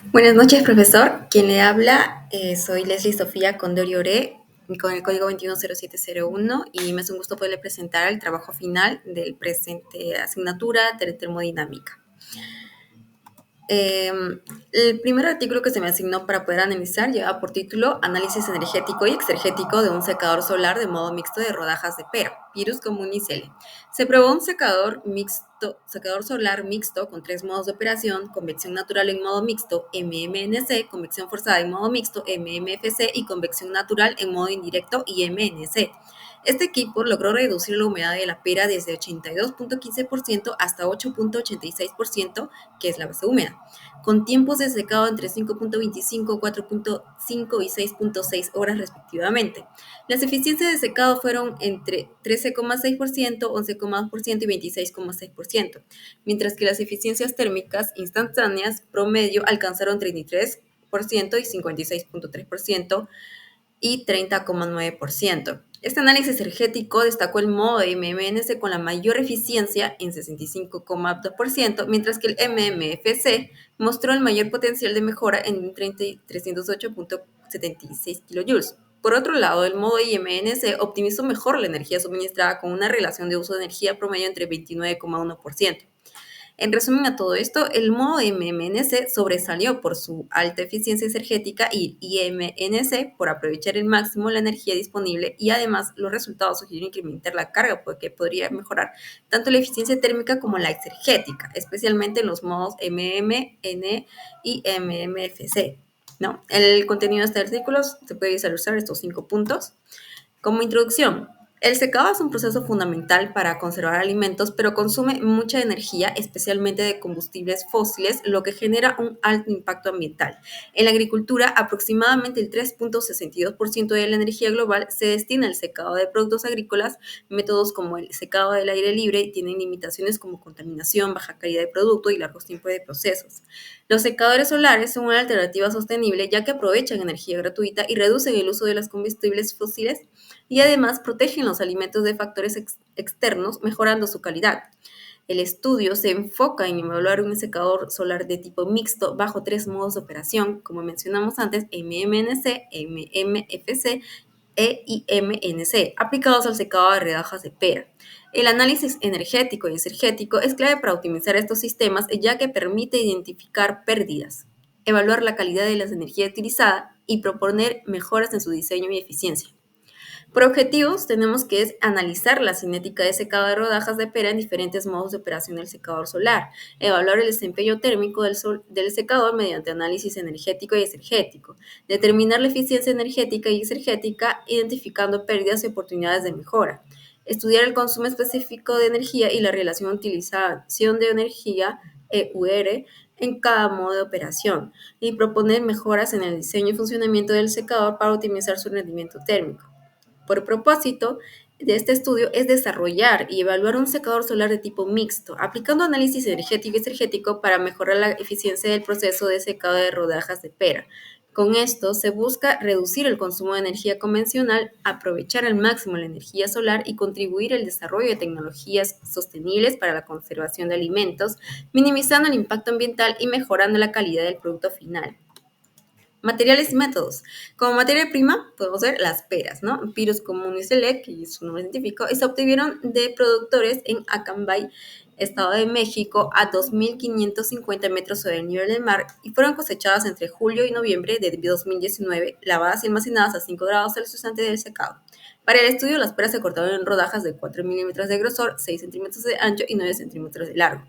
Buenas noches, profesor. Quien le habla, soy Leslie Sofía Condori Oré, con el código 210701, y me hace un gusto poderle presentar el trabajo final del presente asignatura de termodinámica. Eh, el primer artículo que se me asignó para poder analizar lleva por título Análisis energético y exergético de un secador solar de modo mixto de rodajas de pera, Virus Communis L. Se probó un secador solar mixto con tres modos de operación: convección natural en modo mixto, MMNC, convección forzada en modo mixto, MMFC, y convección natural en modo indirecto, IMNC. Este equipo logró reducir la humedad de la pera desde 82.15% hasta 8.86%, que es la base húmeda, con tiempos de secado entre 5.25, 4.5 y 6.6 horas respectivamente. Las eficiencias de secado fueron entre 13,6%, 11,2% y 26,6%, mientras que las eficiencias térmicas instantáneas promedio alcanzaron 33% y 56,3% y 30,9%. Este análisis energético destacó el modo de MMNC con la mayor eficiencia en 65,2%, mientras que el MMFC mostró el mayor potencial de mejora en 308,76 kJ. Por otro lado, el modo IMNC optimizó mejor la energía suministrada con una relación de uso de energía promedio entre 29,1%. En resumen a todo esto, el modo MMNC sobresalió por su alta eficiencia energética y IMNC por aprovechar al máximo la energía disponible, y además los resultados sugieren incrementar la carga porque podría mejorar tanto la eficiencia térmica como la exergética, especialmente en los modos MMN y MMFC. ¿No? El contenido de este artículo se puede visualizar estos 5 puntos. Como introducción, el secado es un proceso fundamental para conservar alimentos, pero consume mucha energía, especialmente de combustibles fósiles, lo que genera un alto impacto ambiental. En la agricultura, aproximadamente el 3,62% de la energía global se destina al secado de productos agrícolas. Métodos como el secado del aire libre tienen limitaciones como contaminación, baja calidad de producto y largos tiempos de procesos. Los secadores solares son una alternativa sostenible, ya que aprovechan energía gratuita y reducen el uso de los combustibles fósiles, y además protegen los alimentos de factores externos, mejorando su calidad. El estudio se enfoca en evaluar un secador solar de tipo mixto bajo tres modos de operación, como mencionamos antes: MMNC, MMFC e IMNC, aplicados al secado de rodajas de pera. El análisis energético y exergético es clave para optimizar estos sistemas, ya que permite identificar pérdidas, evaluar la calidad de la energía utilizada y proponer mejoras en su diseño y eficiencia. Por objetivos, tenemos que es analizar la cinética de secado de rodajas de pera en diferentes modos de operación del secador solar, evaluar el desempeño térmico del secador mediante análisis energético y exergético, determinar la eficiencia energética y exergética, identificando pérdidas y oportunidades de mejora, estudiar el consumo específico de energía y la relación utilización de energía, EUR, en cada modo de operación, y proponer mejoras en el diseño y funcionamiento del secador para optimizar su rendimiento térmico. Por propósito de este estudio es desarrollar y evaluar un secador solar de tipo mixto, aplicando análisis energético y exergético para mejorar la eficiencia del proceso de secado de rodajas de pera. Con esto se busca reducir el consumo de energía convencional, aprovechar al máximo la energía solar y contribuir al desarrollo de tecnologías sostenibles para la conservación de alimentos, minimizando el impacto ambiental y mejorando la calidad del producto final. Materiales y métodos. Como materia prima podemos ver las peras, ¿no? Pyrus communis select, que es su nombre científico, y se obtuvieron de productores en Acambay, Estado de México, a 2.550 metros sobre el nivel del mar, y fueron cosechadas entre julio y noviembre de 2019, lavadas y almacenadas a 5 grados Celsius antes del secado. Para el estudio, las peras se cortaron en rodajas de 4 milímetros de grosor, 6 centímetros de ancho y 9 centímetros de largo.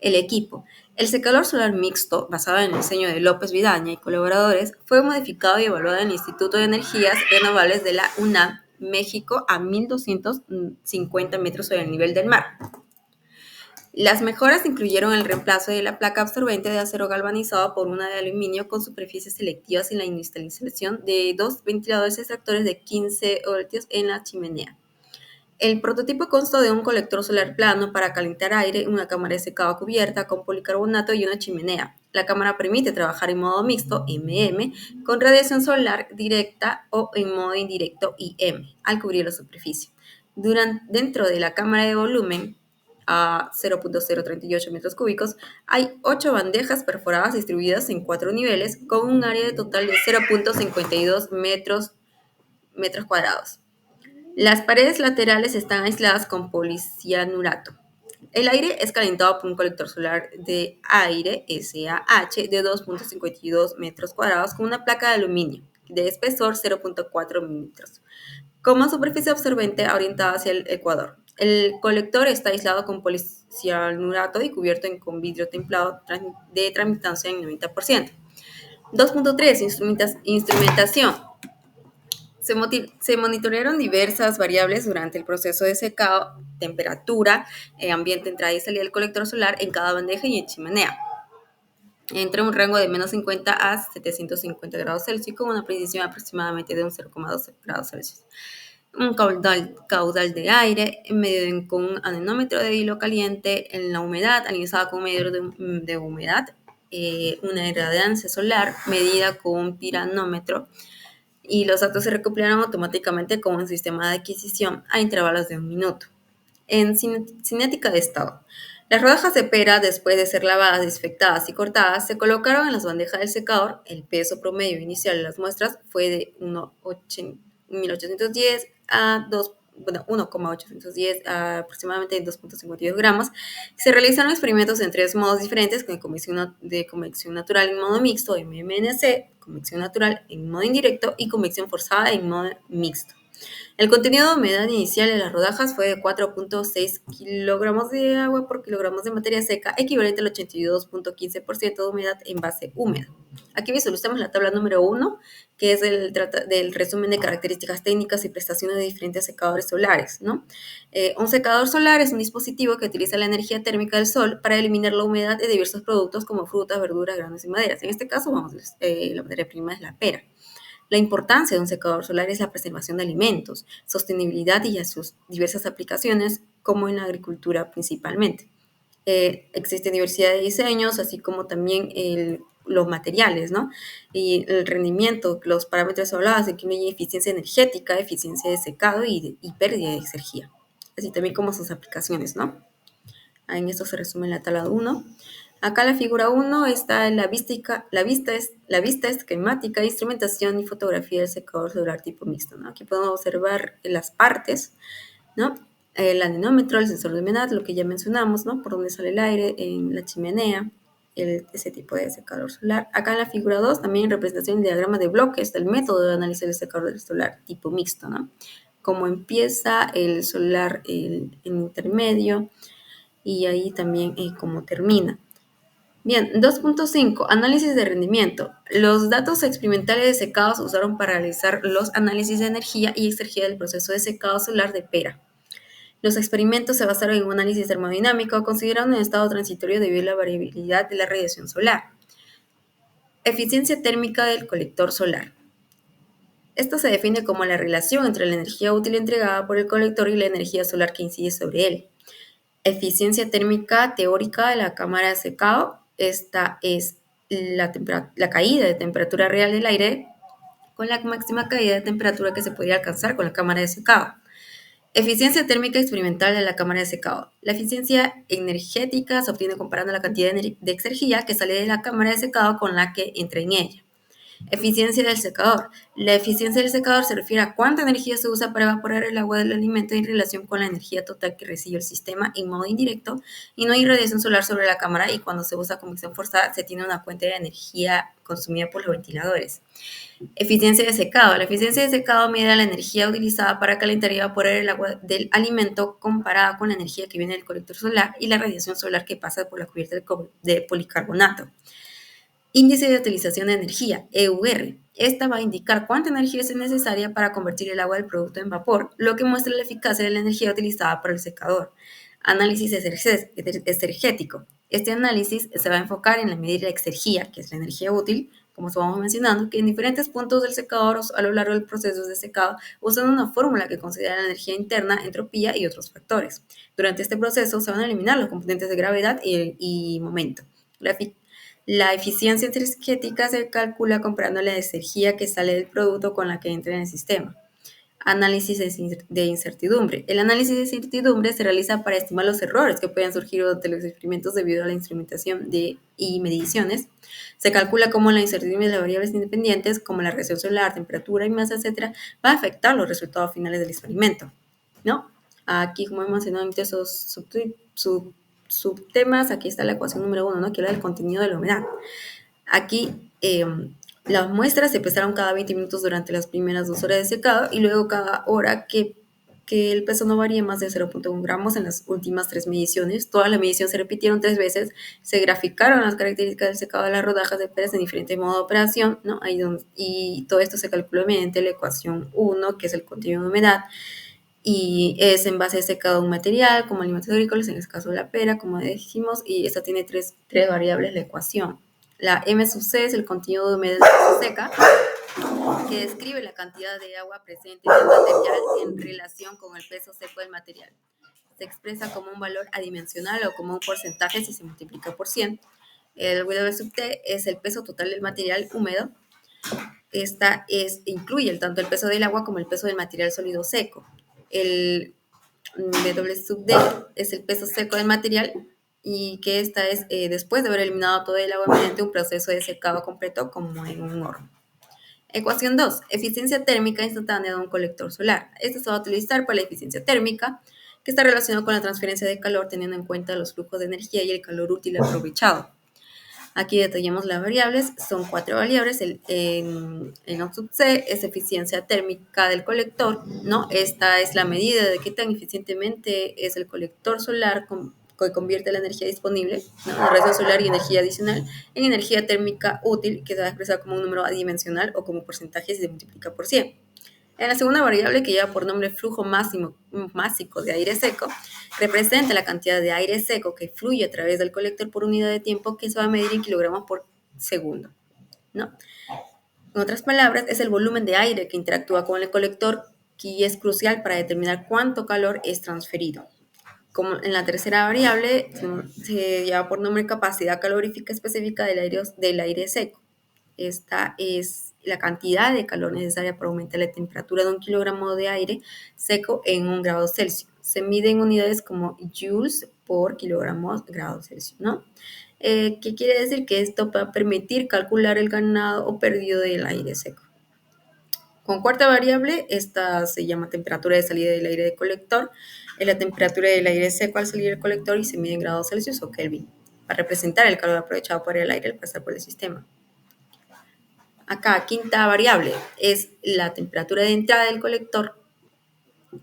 El equipo. El secador solar mixto, basado en el diseño de López Vidaña y colaboradores, fue modificado y evaluado en el Instituto de Energías Renovables de la UNAM, México, a 1.250 metros sobre el nivel del mar. Las mejoras incluyeron el reemplazo de la placa absorbente de acero galvanizado por una de aluminio con superficies selectivas y la instalación de dos ventiladores extractores de 15 voltios en la chimenea. El prototipo constó de un colector solar plano para calentar aire, una cámara de secado cubierta con policarbonato y una chimenea. La cámara permite trabajar en modo mixto, MM, con radiación solar directa, o en modo indirecto, IM, al cubrir la superficie. Dentro de la cámara de volumen a 0.038 metros cúbicos, hay 8 bandejas perforadas distribuidas en 4 niveles con un área de total de 0.52 metros cuadrados. Las paredes laterales están aisladas con policianurato. El aire es calentado por un colector solar de aire SAH de 2.52 metros cuadrados con una placa de aluminio de espesor 0.4 milímetros, como superficie absorbente orientada hacia el ecuador. El colector está aislado con policianurato y cubierto con vidrio templado de transmitancia en 90%. 2.3. Instrumentación. Se monitorearon diversas variables durante el proceso de secado: temperatura, ambiente, entrada y salida del colector solar en cada bandeja y en chimenea, entre un rango de menos 50 a 750 grados Celsius, con una precisión aproximadamente de un 0,2 grados Celsius. Un caudal de aire medido con un anemómetro de hilo caliente en la humedad, analizado con un medidor de humedad, una irradiancia solar medida con un piranómetro, y los datos se recopilaron automáticamente con un sistema de adquisición a intervalos de 1 minuto. En cinética de estado. Las rodajas de pera, después de ser lavadas, desinfectadas y cortadas, se colocaron en las bandejas del secador. El peso promedio inicial de las muestras fue de 1,810 a 1,810 a aproximadamente 2.52 gramos. Se realizaron experimentos en 3 modos diferentes: con convección natural en modo mixto, MMNC, convección natural en modo indirecto y convección forzada en modo mixto. El contenido de humedad inicial de las rodajas fue de 4.6 kilogramos de agua por kilogramos de materia seca, equivalente al 82.15% de humedad en base húmeda. Aquí visualizamos la tabla número 1, que es del resumen de características técnicas y prestaciones de diferentes secadores solares, ¿no? Un secador solar es un dispositivo que utiliza la energía térmica del sol para eliminar la humedad de diversos productos como frutas, verduras, granos y maderas. En este caso, la materia prima es la pera. La importancia de un secador solar es la preservación de alimentos, sostenibilidad y sus diversas aplicaciones, como en la agricultura principalmente. Existe diversidad de diseños, así como también los materiales, ¿no? Y el rendimiento, los parámetros hablados, incluyen eficiencia energética, eficiencia de secado y pérdida de energía, así también como sus aplicaciones, ¿no? En esto se resume la tabla 1. Acá la figura 1 está la vista esquemática, instrumentación y fotografía del secador solar tipo mixto, ¿no? Aquí podemos observar las partes, ¿no? El anemómetro, el sensor de humedad, lo que ya mencionamos, ¿no? Por dónde sale el aire, en la chimenea, ese tipo de secador solar. Acá en la figura 2 también representación del diagrama de bloques del método de análisis del secador solar tipo mixto, ¿no? Cómo empieza el solar, el intermedio, y ahí también cómo termina. Bien, 2.5. Análisis de rendimiento. Los datos experimentales de secado se usaron para realizar los análisis de energía y exergía del proceso de secado solar de pera. Los experimentos se basaron en un análisis termodinámico considerando un estado transitorio debido a la variabilidad de la radiación solar. Eficiencia térmica del colector solar. Esto se define como la relación entre la energía útil entregada por el colector y la energía solar que incide sobre él. Eficiencia térmica teórica de la cámara de secado. Esta es la caída de temperatura real del aire con la máxima caída de temperatura que se podría alcanzar con la cámara de secado. Eficiencia térmica experimental de la cámara de secado. La eficiencia energética se obtiene comparando la cantidad de energía que sale de la cámara de secado con la que entra en ella. Eficiencia del secador. La eficiencia del secador se refiere a cuánta energía se usa para evaporar el agua del alimento en relación con la energía total que recibe el sistema en modo indirecto, y no hay radiación solar sobre la cámara, y cuando se usa convección forzada se tiene una fuente de energía consumida por los ventiladores. Eficiencia de secado. La eficiencia de secado mide la energía utilizada para calentar y evaporar el agua del alimento comparada con la energía que viene del colector solar y la radiación solar que pasa por la cubierta de policarbonato. Índice de utilización de energía, EUR. Esta va a indicar cuánta energía es necesaria para convertir el agua del producto en vapor, lo que muestra la eficacia de la energía utilizada por el secador. Análisis exergético. Este análisis se va a enfocar en la medida de exergía, que es la energía útil, como estábamos mencionando, que en diferentes puntos del secador a lo largo del proceso de secado usan una fórmula que considera la energía interna, entropía y otros factores. Durante este proceso se van a eliminar los componentes de gravedad y momento. La eficiencia energética se calcula comparando la energía que sale del producto con la que entra en el sistema. Análisis de incertidumbre. El análisis de incertidumbre se realiza para estimar los errores que puedan surgir durante los experimentos debido a la instrumentación y mediciones. Se calcula cómo la incertidumbre de las variables independientes, como la radiación solar, temperatura y masa, etcétera, va a afectar los resultados finales del experimento, ¿no? Aquí, como hemos mencionado en esos subtemas, aquí está la ecuación número 1, ¿no? Que habla del contenido de la humedad. Aquí las muestras se pesaron cada 20 minutos durante las primeras 2 horas de secado y luego cada hora que el peso no varía más de 0.1 gramos en las últimas 3 mediciones. Todas las mediciones se repitieron 3 veces, se graficaron las características del secado de las rodajas de pez en diferentes modos de operación, ¿no? Y todo esto se calculó mediante la ecuación 1, que es el contenido de humedad, y es en base a secado de un material, como alimentos agrícolas, en el caso de la pera, como dijimos, y esta tiene tres variables la ecuación. La M sub C es el contenido de humedad seca, que describe la cantidad de agua presente en el material en relación con el peso seco del material. Se expresa como un valor adimensional o como un porcentaje si se multiplica por 100. El W sub T es el peso total del material húmedo. Esta incluye tanto el peso del agua como el peso del material sólido seco. El W sub D es el peso seco del material y que esta es después de haber eliminado todo el agua mediante un proceso de secado completo como en un horno. Ecuación 2. Eficiencia térmica instantánea de un colector solar. Esto se va a utilizar para la eficiencia térmica, que está relacionado con la transferencia de calor teniendo en cuenta los flujos de energía y el calor útil aprovechado. Aquí detallamos las variables, son 4 variables. En sub C es eficiencia térmica del colector, ¿no? Esta es la medida de qué tan eficientemente es el colector solar que convierte la energía disponible, ¿no? La radiación solar y energía adicional, en energía térmica útil, que se va a expresar como un número adimensional o como porcentaje si se multiplica por 100. En la segunda variable, que lleva por nombre flujo másico de aire seco, representa la cantidad de aire seco que fluye a través del colector por unidad de tiempo, que se va a medir en kilogramos por segundo, ¿no? En otras palabras, es el volumen de aire que interactúa con el colector, que es crucial para determinar cuánto calor es transferido. Como en la tercera variable, se lleva por nombre capacidad calorífica específica del aire seco. Esta es la cantidad de calor necesaria para aumentar la temperatura de 1 kilogramo de aire seco en 1 grado Celsius. Se mide en unidades como joules por kilogramos grado Celsius, ¿no? ¿Qué quiere decir? Que esto va a permitir calcular el ganado o perdido del aire seco. Con cuarta variable, esta se llama temperatura de salida del aire de colector. Es la temperatura del aire seco al salir del colector y se mide en grados Celsius o Kelvin, para representar el calor aprovechado por el aire al pasar por el sistema. Acá, quinta variable es la temperatura de entrada del colector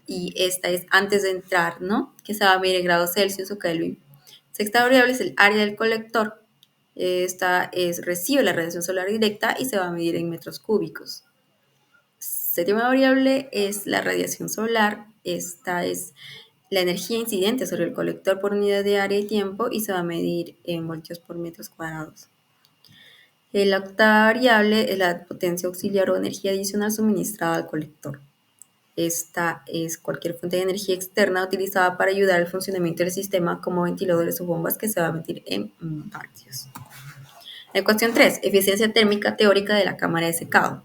y esta es antes de entrar, ¿no? Que se va a medir en grados Celsius o Kelvin. Sexta variable es el área del colector. Recibe la radiación solar directa y se va a medir en metros cúbicos. Séptima variable es la radiación solar. Esta es la energía incidente sobre el colector por unidad de área y tiempo y se va a medir en voltios por metros cuadrados. La octava variable es la potencia auxiliar o energía adicional suministrada al colector. Esta es cualquier fuente de energía externa utilizada para ayudar al funcionamiento del sistema, como ventiladores o bombas, que se va a medir en vatios. Ecuación 3. Eficiencia térmica teórica de la cámara de secado.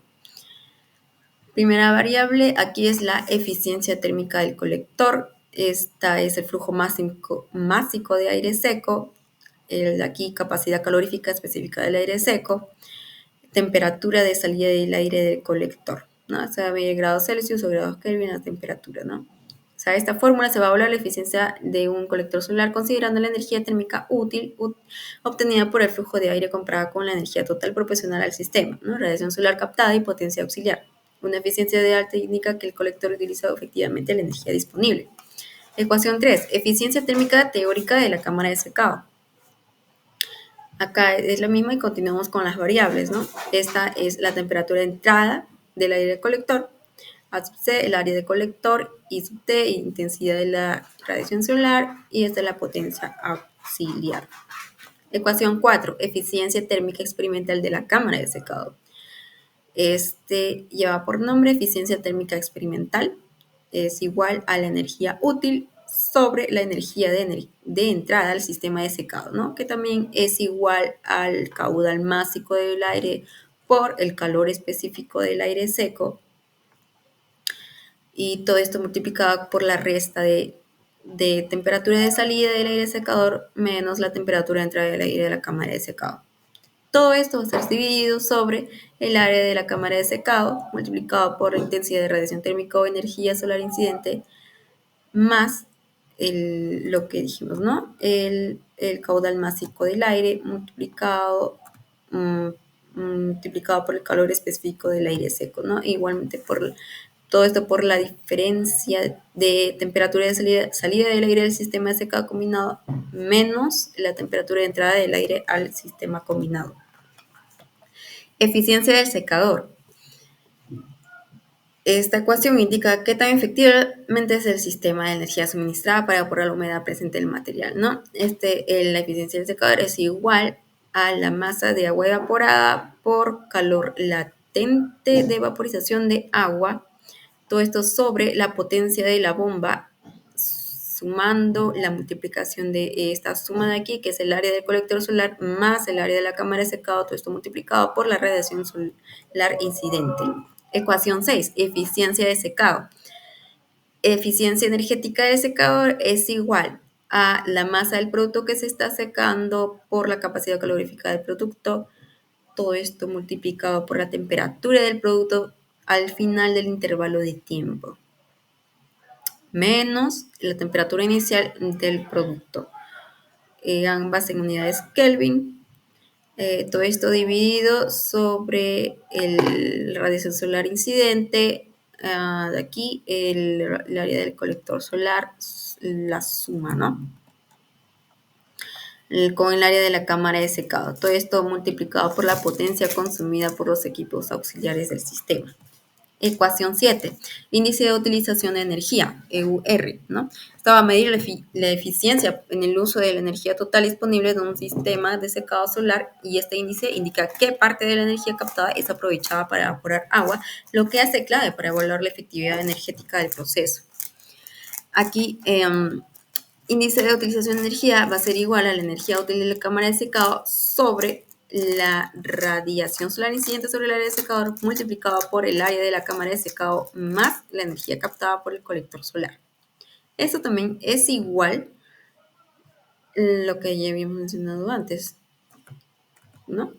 Primera variable, aquí es la eficiencia térmica del colector. Esta es el flujo másico de aire seco. Aquí capacidad calorífica específica del aire seco. Temperatura de salida del aire del colector, ¿no? Se va a medir grados Celsius o grados Kelvin la temperatura, ¿no? O sea, esta fórmula se va a evaluar la eficiencia de un colector solar considerando la energía térmica útil obtenida por el flujo de aire comparada con la energía total proporcional al sistema, ¿no? Radiación solar captada y potencia auxiliar. Una eficiencia de alta indica que el colector utiliza efectivamente la energía disponible. Ecuación 3. Eficiencia térmica teórica de la cámara de secado. Acá es lo mismo y continuamos con las variables, ¿no? Esta es la temperatura de entrada del aire colector, A sub C, el área de colector, I sub T, intensidad de la radiación solar, y esta es la potencia auxiliar. Ecuación 4, eficiencia térmica experimental de la cámara de secado. Este lleva por nombre eficiencia térmica experimental, es igual a la energía útil sobre la energía de entrada al sistema de secado, ¿no? Que también es igual al caudal másico del aire por el calor específico del aire seco y todo esto multiplicado por la resta de temperatura de salida del aire secador menos la temperatura de entrada del aire de la cámara de secado. Todo esto va a ser dividido sobre el área de la cámara de secado multiplicado por la intensidad de radiación térmica o energía solar incidente más lo que dijimos, ¿no? El caudal másico del aire multiplicado por el calor específico del aire seco, ¿no? Igualmente por todo esto por la diferencia de temperatura de salida del aire del sistema de secado combinado menos la temperatura de entrada del aire al sistema combinado. Eficiencia del secador. Esta ecuación indica qué tan efectivamente es el sistema de energía suministrada para evaporar la humedad presente en el material, ¿no? La eficiencia del secador es igual a la masa de agua evaporada por calor latente de vaporización de agua, todo esto sobre la potencia de la bomba, sumando la multiplicación de esta suma de aquí, que es el área del colector solar, más el área de la cámara de secado, todo esto multiplicado por la radiación solar incidente. Ecuación 6, eficiencia de secado. Eficiencia energética del secador es igual a la masa del producto que se está secando por la capacidad calorífica del producto, todo esto multiplicado por la temperatura del producto al final del intervalo de tiempo, menos la temperatura inicial del producto, ambas en unidades Kelvin. Todo esto dividido sobre el radiación solar incidente, de aquí el área del colector solar, la suma, ¿no? Con el área de la cámara de secado. Todo esto multiplicado por la potencia consumida por los equipos auxiliares del sistema. Ecuación 7, índice de utilización de energía, EUR, ¿no? Esto va a medir la eficiencia en el uso de la energía total disponible de un sistema de secado solar y este índice indica qué parte de la energía captada es aprovechada para evaporar agua, lo que hace clave para evaluar la efectividad energética del proceso. Aquí, índice de utilización de energía va a ser igual a la energía útil de la cámara de secado sobre la radiación solar incidente sobre el área de secador multiplicado por el área de la cámara de secado más la energía captada por el colector solar. Esto también es igual a lo que ya habíamos mencionado antes, ¿no?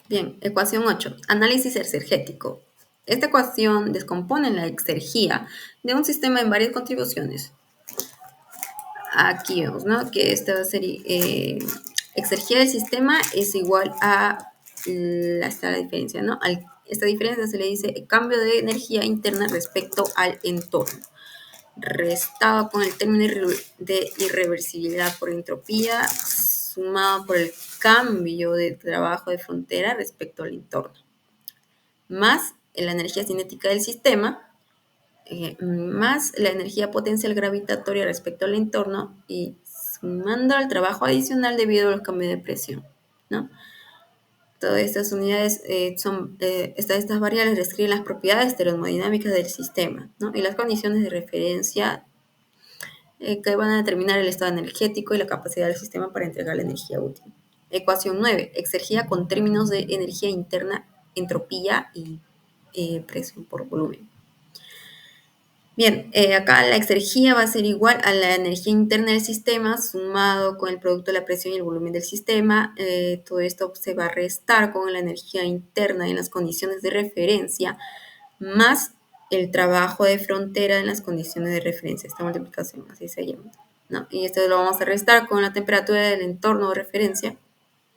Bien, ecuación 8, análisis exergético. Esta ecuación descompone la exergía de un sistema en varias contribuciones. Aquí vemos, ¿no? Que esta va a ser exergía del sistema es igual a la diferencia, ¿no? Esta diferencia se le dice cambio de energía interna respecto al entorno, restado con el término de irreversibilidad por entropía, sumado por el cambio de trabajo de frontera respecto al entorno, más la energía cinética del sistema, más la energía potencial gravitatoria respecto al entorno y sumando al trabajo adicional debido a los cambios de presión, ¿no? Todas estas unidades estas variables describen las propiedades termodinámicas del sistema, ¿no? Y las condiciones de referencia que van a determinar el estado energético y la capacidad del sistema para entregar la energía útil. Ecuación 9. Exergía con términos de energía interna, entropía y presión por volumen. Bien, acá la exergía va a ser igual a la energía interna del sistema sumado con el producto de la presión y el volumen del sistema. Todo esto se va a restar con la energía interna en las condiciones de referencia más el trabajo de frontera en las condiciones de referencia. Esta multiplicación así se llama, ¿no? Y esto lo vamos a restar con la temperatura del entorno de referencia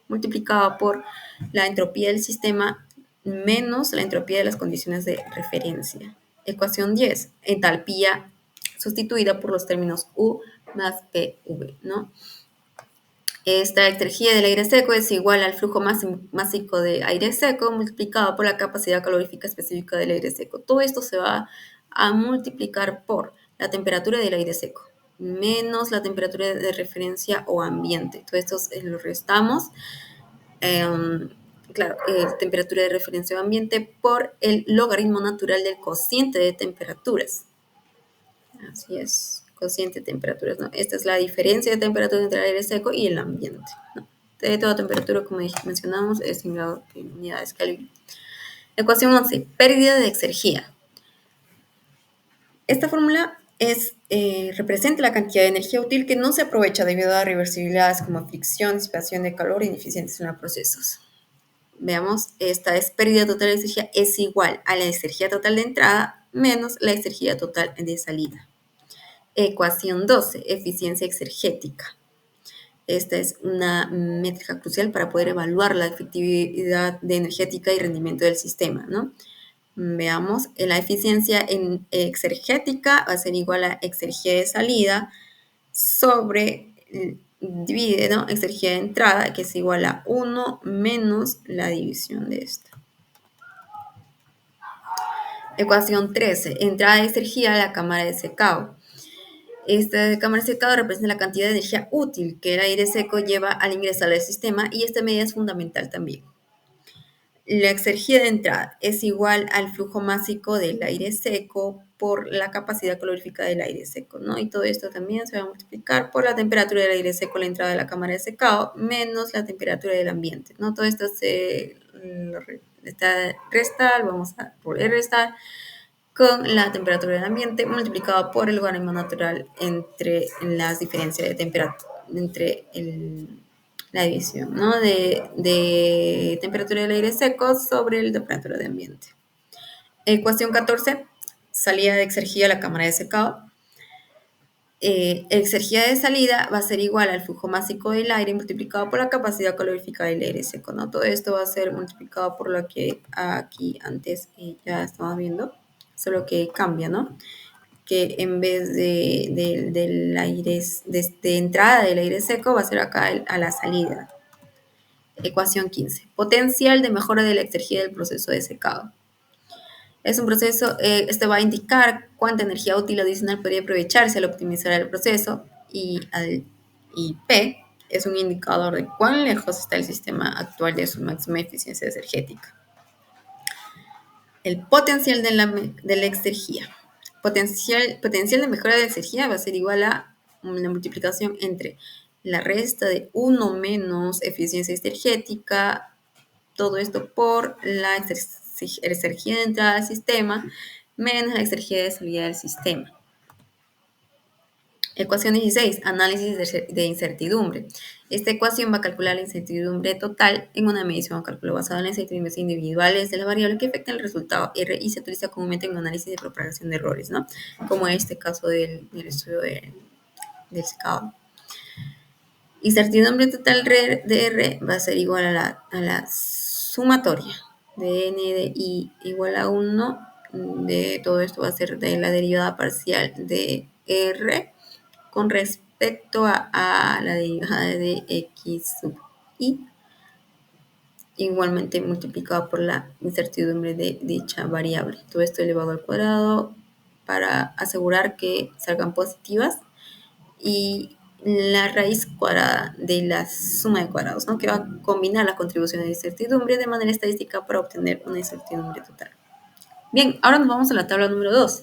multiplicada por la entropía del sistema menos la entropía de las condiciones de referencia. Ecuación 10, entalpía sustituida por los términos U más PV, ¿no? Esta exergía del aire seco es igual al flujo másico de aire seco multiplicado por la capacidad calorífica específica del aire seco. Todo esto se va a multiplicar por la temperatura del aire seco menos la temperatura de referencia o ambiente. Todo esto lo restamos. Claro, temperatura de referencia o ambiente por el logaritmo natural del cociente de temperaturas. Así es, cociente de temperaturas, ¿no? Esta es la diferencia de temperatura entre el aire seco y el ambiente, ¿no? De toda temperatura, como mencionamos, es en unidades Kelvin. Ecuación 11, pérdida de exergía. Esta fórmula representa la cantidad de energía útil que no se aprovecha debido a reversibilidades como fricción, disipación de calor e ineficiencias en los procesos. Veamos, esta es pérdida total de energía es igual a la energía total de entrada menos la energía total de salida. Ecuación 12, eficiencia exergética. Esta es una métrica crucial para poder evaluar la efectividad energética y rendimiento del sistema, ¿no? Veamos, la eficiencia exergética va a ser igual a exergía de salida sobre, divide, ¿no? Exergía de entrada, que es igual a 1 menos la división de esta. Ecuación 13, entrada de energía a la cámara de secado. Esta cámara de secado representa la cantidad de energía útil que el aire seco lleva al ingresar al sistema y esta medida es fundamental también. La exergía de entrada es igual al flujo másico del aire seco por la capacidad calorífica del aire seco, ¿no? Y todo esto también se va a multiplicar por la temperatura del aire seco a la entrada de la cámara de secado menos la temperatura del ambiente, ¿no? Todo esto se resta, vamos a poder restar con la temperatura del ambiente multiplicado por el logaritmo natural entre las diferencias de temperatura, entre la división, ¿no? de temperatura del aire seco sobre la temperatura de ambiente. Ecuación 14, salida de exergía a la cámara de secado. Exergía de salida va a ser igual al flujo másico del aire multiplicado por la capacidad calorífica del aire seco, ¿no? Todo esto va a ser multiplicado por lo que aquí antes ya estamos viendo, solo que cambia, ¿no? Que en vez del aire, de entrada del aire seco, va a ser acá a la salida. Ecuación 15. Potencial de mejora de la exergía del proceso de secado. Es un proceso, este va a indicar cuánta energía útil adicional podría aprovecharse al optimizar el proceso y P es un indicador de cuán lejos está el sistema actual de su máxima eficiencia energética. El potencial de la exergía. Potencial de mejora de exergía va a ser igual a la multiplicación entre la resta de 1 menos eficiencia energética, todo esto por la exergía de entrada al sistema menos la exergía de salida del sistema. Ecuación 16, análisis de incertidumbre. Esta ecuación va a calcular la incertidumbre total en una medición o cálculo basado en las incertidumbres individuales de la variable que afecta el resultado R y se utiliza comúnmente en un análisis de propagación de errores, ¿no? Como en este caso del estudio del secado. Incertidumbre total de R va a ser igual a la sumatoria de n de i igual a 1 de todo esto va a ser de la derivada parcial de R con respecto a la derivada de x sub i, igualmente multiplicado por la incertidumbre de dicha variable. Todo esto elevado al cuadrado para asegurar que salgan positivas y la raíz cuadrada de la suma de cuadrados, ¿no? Que va a combinar las contribuciones de incertidumbre de manera estadística para obtener una incertidumbre total. Bien, ahora nos vamos a la tabla número 2.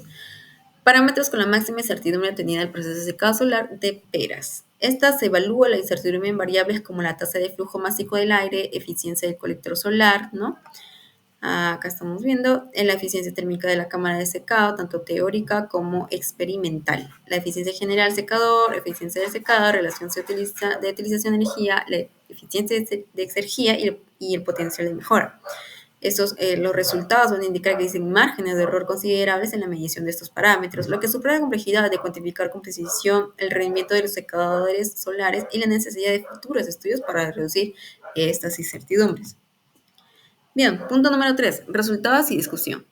Parámetros con la máxima incertidumbre obtenida del proceso de secado solar de peras. Esta se evalúa la incertidumbre en variables como la tasa de flujo másico del aire, eficiencia del colector solar, ¿no? Acá estamos viendo en la eficiencia térmica de la cámara de secado, tanto teórica como experimental. La eficiencia general secador, eficiencia del secador, relación de utilización de energía, la eficiencia de exergía y el potencial de mejora. Los resultados van a indicar que existen márgenes de error considerables en la medición de estos parámetros, lo que supera la complejidad de cuantificar con precisión el rendimiento de los secadores solares y la necesidad de futuros estudios para reducir estas incertidumbres. Bien, punto número 3, resultados y discusión.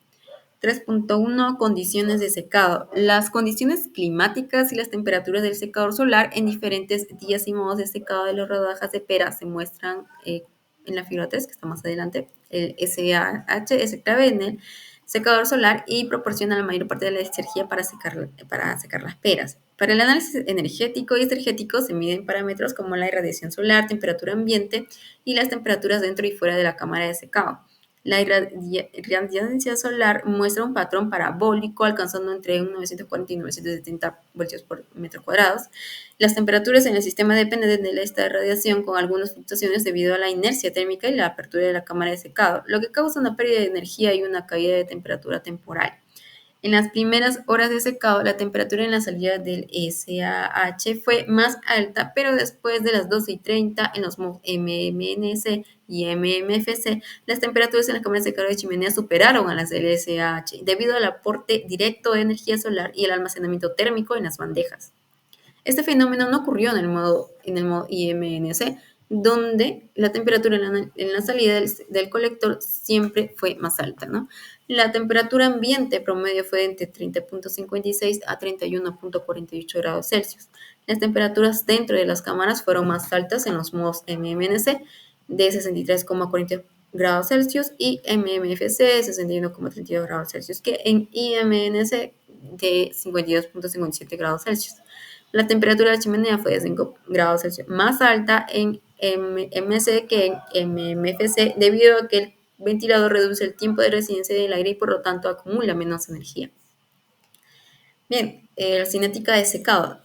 3.1, condiciones de secado. Las condiciones climáticas y las temperaturas del secador solar en diferentes días y modos de secado de las rodajas de pera se muestran en la figura 3, que está más adelante. El SAH es clave en el secador solar y proporciona la mayor parte de la energía para secar las peras. Para el análisis energético y exergético se miden parámetros como la irradiación solar, temperatura ambiente y las temperaturas dentro y fuera de la cámara de secado. La irradiancia solar muestra un patrón parabólico alcanzando entre 940 y 970 voltios por metro cuadrado. Las temperaturas en el sistema dependen de esta radiación con algunas fluctuaciones debido a la inercia térmica y la apertura de la cámara de secado, lo que causa una pérdida de energía y una caída de temperatura temporal. En las primeras horas de secado, la temperatura en la salida del SAH fue más alta, pero después de las 12:30 en los modos MMNC y MMFC, las temperaturas en la cámara de secado de chimenea superaron a las del SAH debido al aporte directo de energía solar y el almacenamiento térmico en las bandejas. Este fenómeno no ocurrió en el modo IMNC, donde la temperatura en la salida del colector siempre fue más alta, ¿no? La temperatura ambiente promedio fue de entre 30.56 a 31.48 grados Celsius. Las temperaturas dentro de las cámaras fueron más altas en los modos MMNC de 63,40 grados Celsius y MMFC de 61,32 grados Celsius, que en IMNC de 52.57 grados Celsius. La temperatura de la chimenea fue de 5 grados Celsius más alta en MMC que en MMFC debido a que el ventilador reduce el tiempo de residencia del aire y por lo tanto acumula menos energía. Bien, la cinética de secado.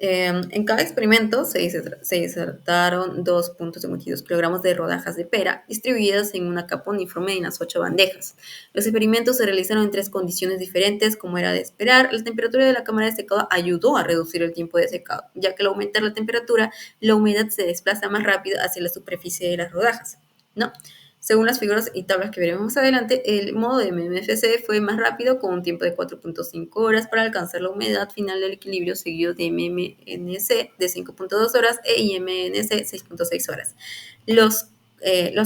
En cada experimento se insertaron 2.52 kilogramos de rodajas de pera distribuidas en una capa uniforme en las 8 bandejas. Los experimentos se realizaron en 3 condiciones diferentes, como era de esperar. La temperatura de la cámara de secado ayudó a reducir el tiempo de secado, ya que al aumentar la temperatura, la humedad se desplaza más rápido hacia la superficie de las rodajas, ¿no? Según las figuras y tablas que veremos más adelante, el modo de MMFC fue más rápido con un tiempo de 4.5 horas para alcanzar la humedad final del equilibrio, seguido de MMNC de 5.2 horas e IMNC 6.6 horas. Los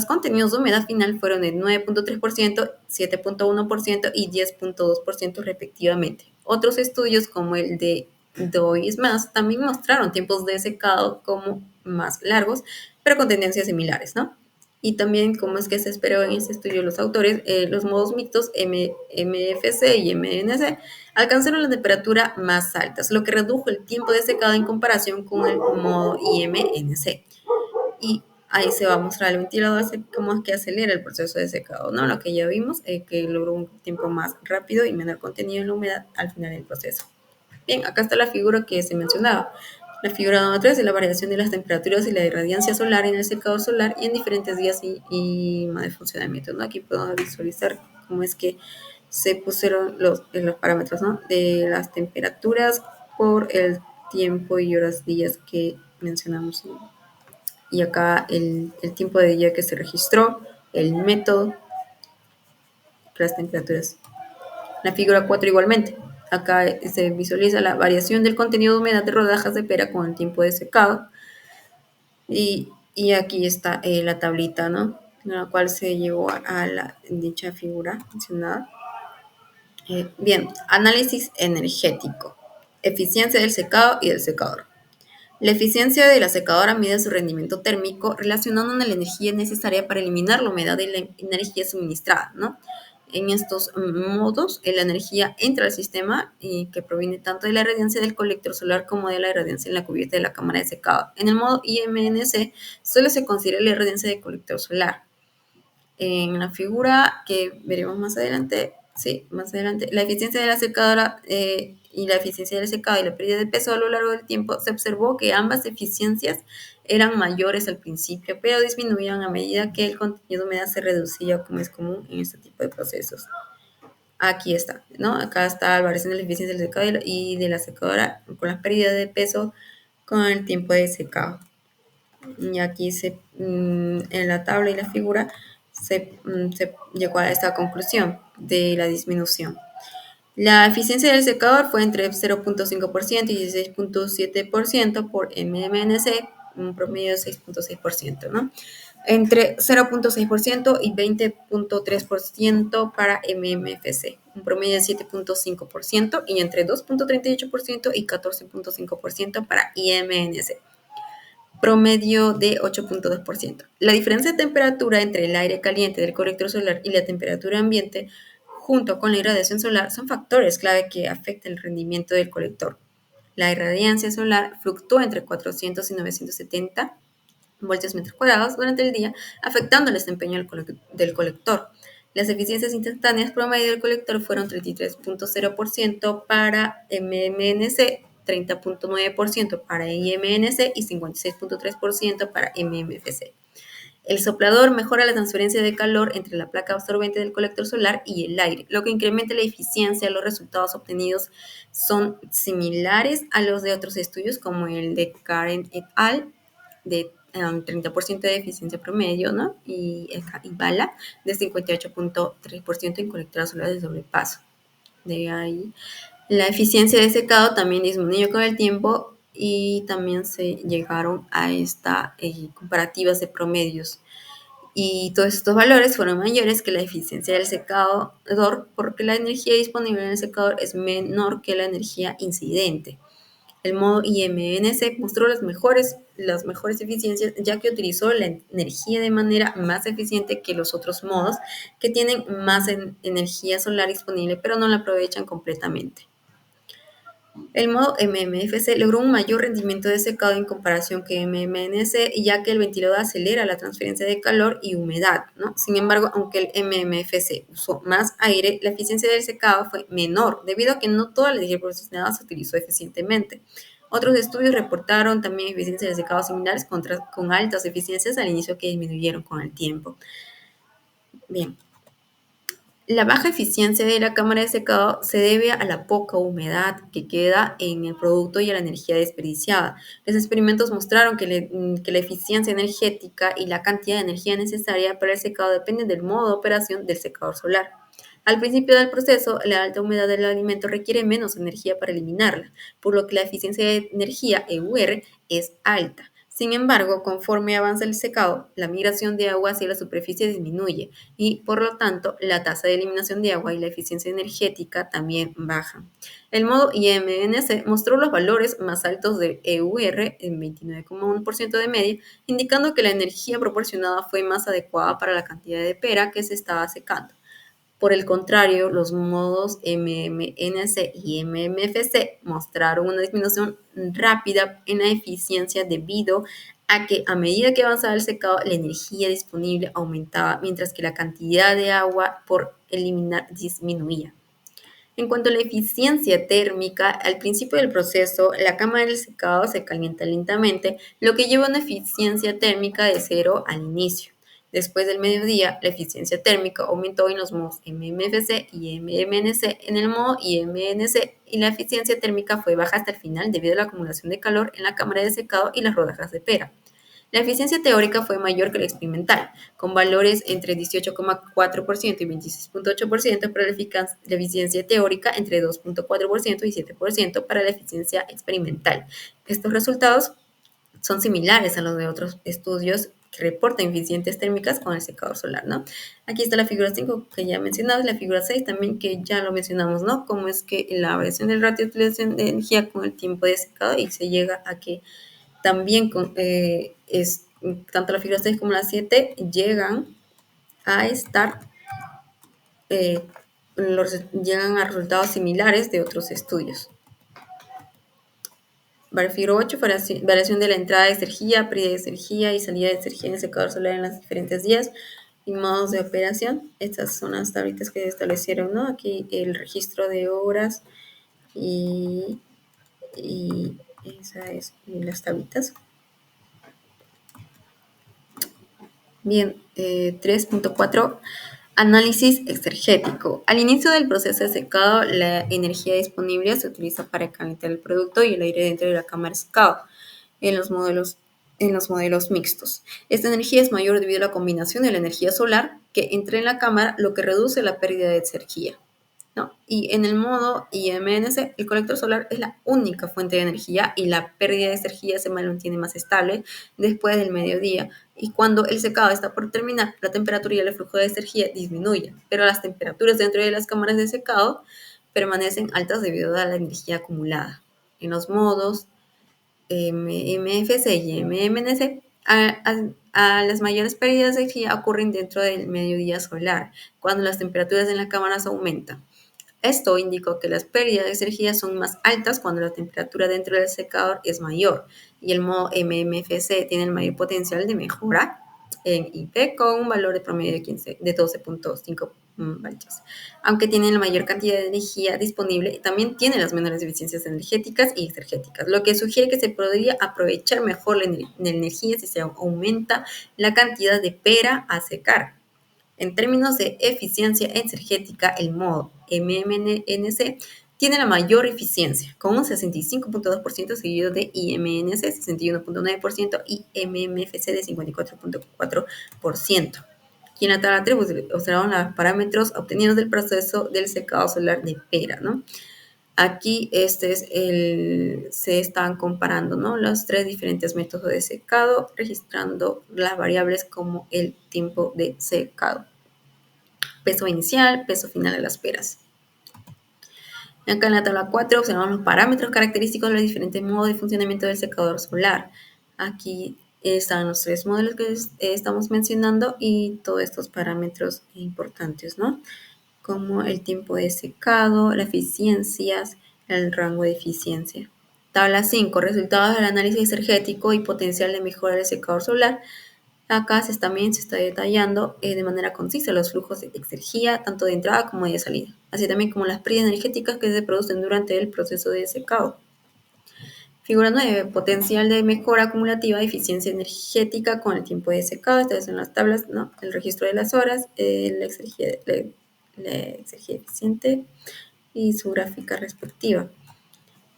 contenidos de humedad final fueron de 9.3%, 7.1% y 10.2% respectivamente. Otros estudios, como el de Doismas, también mostraron tiempos de secado como más largos, pero con tendencias similares, ¿no? Y también, como es que se esperó en este estudio los autores, los modos mixtos MFC y MNC alcanzaron la temperatura más altas, lo que redujo el tiempo de secado en comparación con el modo IMNC. Y ahí se va a mostrar el ventilador cómo es que acelera el proceso de secado, ¿no? Lo que ya vimos, que logró un tiempo más rápido y menor contenido en la humedad al final del proceso. Bien, acá está la figura que se mencionaba. La figura número 3 es la variación de las temperaturas y la irradiancia solar en el secador solar y en diferentes días y de funcionamiento, ¿no? Aquí podemos visualizar cómo es que se pusieron los parámetros, ¿no? De las temperaturas por el tiempo y horas días que mencionamos, ¿no? Y acá el tiempo de día que se registró, el método, las temperaturas. La figura 4 igualmente. Acá se visualiza la variación del contenido de humedad de rodajas de pera con el tiempo de secado. Y aquí está la tablita, ¿no? La cual se llevó a dicha figura mencionada. Bien, análisis energético. Eficiencia del secado y del secador. La eficiencia de la secadora mide su rendimiento térmico relacionando la energía necesaria para eliminar la humedad de la energía suministrada, ¿no? En estos modos, la energía entra al sistema y que proviene tanto de la irradiancia del colector solar como de la irradiancia en la cubierta de la cámara de secado. En el modo IMNC solo se considera la irradiancia del colector solar. En la figura que veremos más adelante, la eficiencia de la secadora y la eficiencia del secado y la pérdida de peso a lo largo del tiempo, se observó que ambas eficiencias eran mayores al principio, pero disminuían a medida que el contenido de humedad se reducía, como es común en este tipo de procesos. Aquí está, ¿no? Acá está la variación de la eficiencia del secado y de la secadora con la pérdida de peso con el tiempo de secado. Y aquí en la tabla y la figura se llegó a esta conclusión de la disminución. La eficiencia del secador fue entre 0.5% y 16.7% por MMNC, un promedio de 6.6%, ¿no? Entre 0.6% y 20.3% para MMFC, un promedio de 7.5%, y entre 2.38% y 14.5% para IMNC, promedio de 8.2%. La diferencia de temperatura entre el aire caliente del colector solar y la temperatura ambiente, junto con la irradiación solar, son factores clave que afectan el rendimiento del colector. La irradiancia solar fluctúa entre 400 y 970 voltios metros cuadrados durante el día, afectando el desempeño del colector. Las eficiencias instantáneas promedio del colector fueron 33.0% para MMNC, 30.9% para IMNC y 56.3% para MMFC. El soplador mejora la transferencia de calor entre la placa absorbente del colector solar y el aire, lo que incrementa la eficiencia. Los resultados obtenidos son similares a los de otros estudios, como el de Karen et al. de 30% de eficiencia promedio, ¿no? Y Bala de 58.3% en colectoras solares de doble paso. De ahí, la eficiencia de secado también disminuyó con el tiempo y también se llegaron a esta comparativas de promedios. Y todos estos valores fueron mayores que la eficiencia del secador porque la energía disponible en el secador es menor que la energía incidente. El modo IMNC mostró las mejores eficiencias, ya que utilizó la energía de manera más eficiente que los otros modos que tienen más energía solar disponible, pero no la aprovechan completamente. El modo MMFC logró un mayor rendimiento de secado en comparación que MMNC, ya que el ventilador acelera la transferencia de calor y humedad, ¿no? Sin embargo, aunque el MMFC usó más aire, la eficiencia del secado fue menor, debido a que no toda la energía proporcionada se utilizó eficientemente. Otros estudios reportaron también eficiencias de secado similares con altas eficiencias al inicio que disminuyeron con el tiempo. Bien. La baja eficiencia de la cámara de secado se debe a la poca humedad que queda en el producto y a la energía desperdiciada. Los experimentos mostraron que la eficiencia energética y la cantidad de energía necesaria para el secado dependen del modo de operación del secador solar. Al principio del proceso, la alta humedad del alimento requiere menos energía para eliminarla, por lo que la eficiencia de energía EUR es alta. Sin embargo, conforme avanza el secado, la migración de agua hacia la superficie disminuye y, por lo tanto, la tasa de eliminación de agua y la eficiencia energética también bajan. El modo IMNC mostró los valores más altos de EUR en 29,1% de media, indicando que la energía proporcionada fue más adecuada para la cantidad de pera que se estaba secando. Por el contrario, los modos MMNC y MMFC mostraron una disminución rápida en la eficiencia debido a que a medida que avanzaba el secado, la energía disponible aumentaba, mientras que la cantidad de agua por eliminar disminuía. En cuanto a la eficiencia térmica, al principio del proceso, la cámara del secado se calienta lentamente, lo que lleva a una eficiencia térmica de 0 al inicio. Después del mediodía, la eficiencia térmica aumentó en los modos MMFC y MMNC. En el modo IMNC, y la eficiencia térmica fue baja hasta el final debido a la acumulación de calor en la cámara de secado y las rodajas de pera. La eficiencia teórica fue mayor que la experimental, con valores entre 18,4% y 26,8% para la eficiencia teórica, entre 2,4% y 7% para la eficiencia experimental. Estos resultados son similares a los de otros estudios que reportan eficiencias térmicas con el secador solar, ¿no? Aquí está la figura 5 que ya mencionamos, la figura 6 también que ya lo mencionamos, ¿no? Cómo es que la variación del ratio de utilización de energía con el tiempo de secado y se llega a que también tanto la figura 6 como la 7 llegan a estar, llegan a resultados similares de otros estudios. Figura 8, variación de la entrada de energía, pérdida de energía y salida de energía en el secador solar en los diferentes días y modos de operación. Estas son las tablitas que se establecieron, ¿no? Aquí el registro de horas y esas es las tablitas. Bien, 3.4. Análisis exergético. Al inicio del proceso de secado, la energía disponible se utiliza para calentar el producto y el aire dentro de la cámara de secado en los modelos mixtos. Esta energía es mayor debido a la combinación de la energía solar que entra en la cámara, lo que reduce la pérdida de energía, ¿no? Y en el modo IMNC, el colector solar es la única fuente de energía y la pérdida de energía se mantiene más estable después del mediodía. Y cuando el secado está por terminar, la temperatura y el flujo de energía disminuyen, pero las temperaturas dentro de las cámaras de secado permanecen altas debido a la energía acumulada. En los modos MFC y MMNC, las mayores pérdidas de energía ocurren dentro del mediodía solar, cuando las temperaturas en las cámaras aumentan. Esto indicó que las pérdidas de energía son más altas cuando la temperatura dentro del secador es mayor y el modo MMFC tiene el mayor potencial de mejora en IP con un valor de promedio de 12.5 voltios. Aunque tienen la mayor cantidad de energía disponible, también tienen las menores eficiencias energéticas y exergéticas, lo que sugiere que se podría aprovechar mejor la energía si se aumenta la cantidad de pera a secar. En términos de eficiencia energética, el modo MMNC tiene la mayor eficiencia, con un 65.2% seguido de IMNC 61.9% y MMFC de 54.4%. Y en la tabla 3 observamos los parámetros obtenidos del proceso del secado solar de pera, ¿no? Aquí se están comparando, ¿no?, los tres diferentes métodos de secado, registrando las variables como el tiempo de secado, peso inicial, peso final de las peras. Acá en la tabla 4 observamos los parámetros característicos de los diferentes modos de funcionamiento del secador solar. Aquí están los tres modelos que estamos mencionando y todos estos parámetros importantes, ¿no?, como el tiempo de secado, las eficiencias, el rango de eficiencia. Tabla 5. Resultados del análisis exergético y potencial de mejora del secador solar. Acá también se está detallando de manera concisa los flujos de exergía, tanto de entrada como de salida, así también como las pérdidas energéticas que se producen durante el proceso de secado. Figura 9. Potencial de mejora acumulativa de eficiencia energética con el tiempo de secado. Estas son las tablas, ¿no?, el registro de las horas, la exergía eficiente y su gráfica respectiva.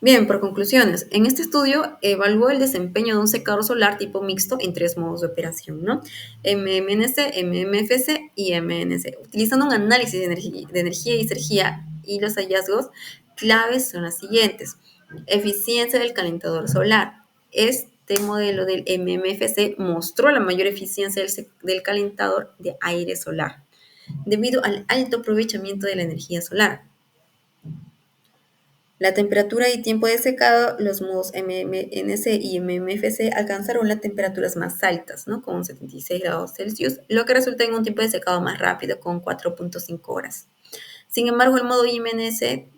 Bien, por conclusiones, en este estudio evaluó el desempeño de un secador solar tipo mixto en tres modos de operación, ¿no?, MMNC, MMFC y MNC, utilizando un análisis de energía y exergía, y los hallazgos claves son las siguientes. Eficiencia del calentador solar. Este modelo del MMFC mostró la mayor eficiencia del calentador de aire solar, debido al alto aprovechamiento de la energía solar. La temperatura y tiempo de secado, los modos MMNC y MMFC alcanzaron las temperaturas más altas, ¿no?, con 76 grados Celsius, lo que resulta en un tiempo de secado más rápido, con 4.5 horas. Sin embargo, el modo IMNC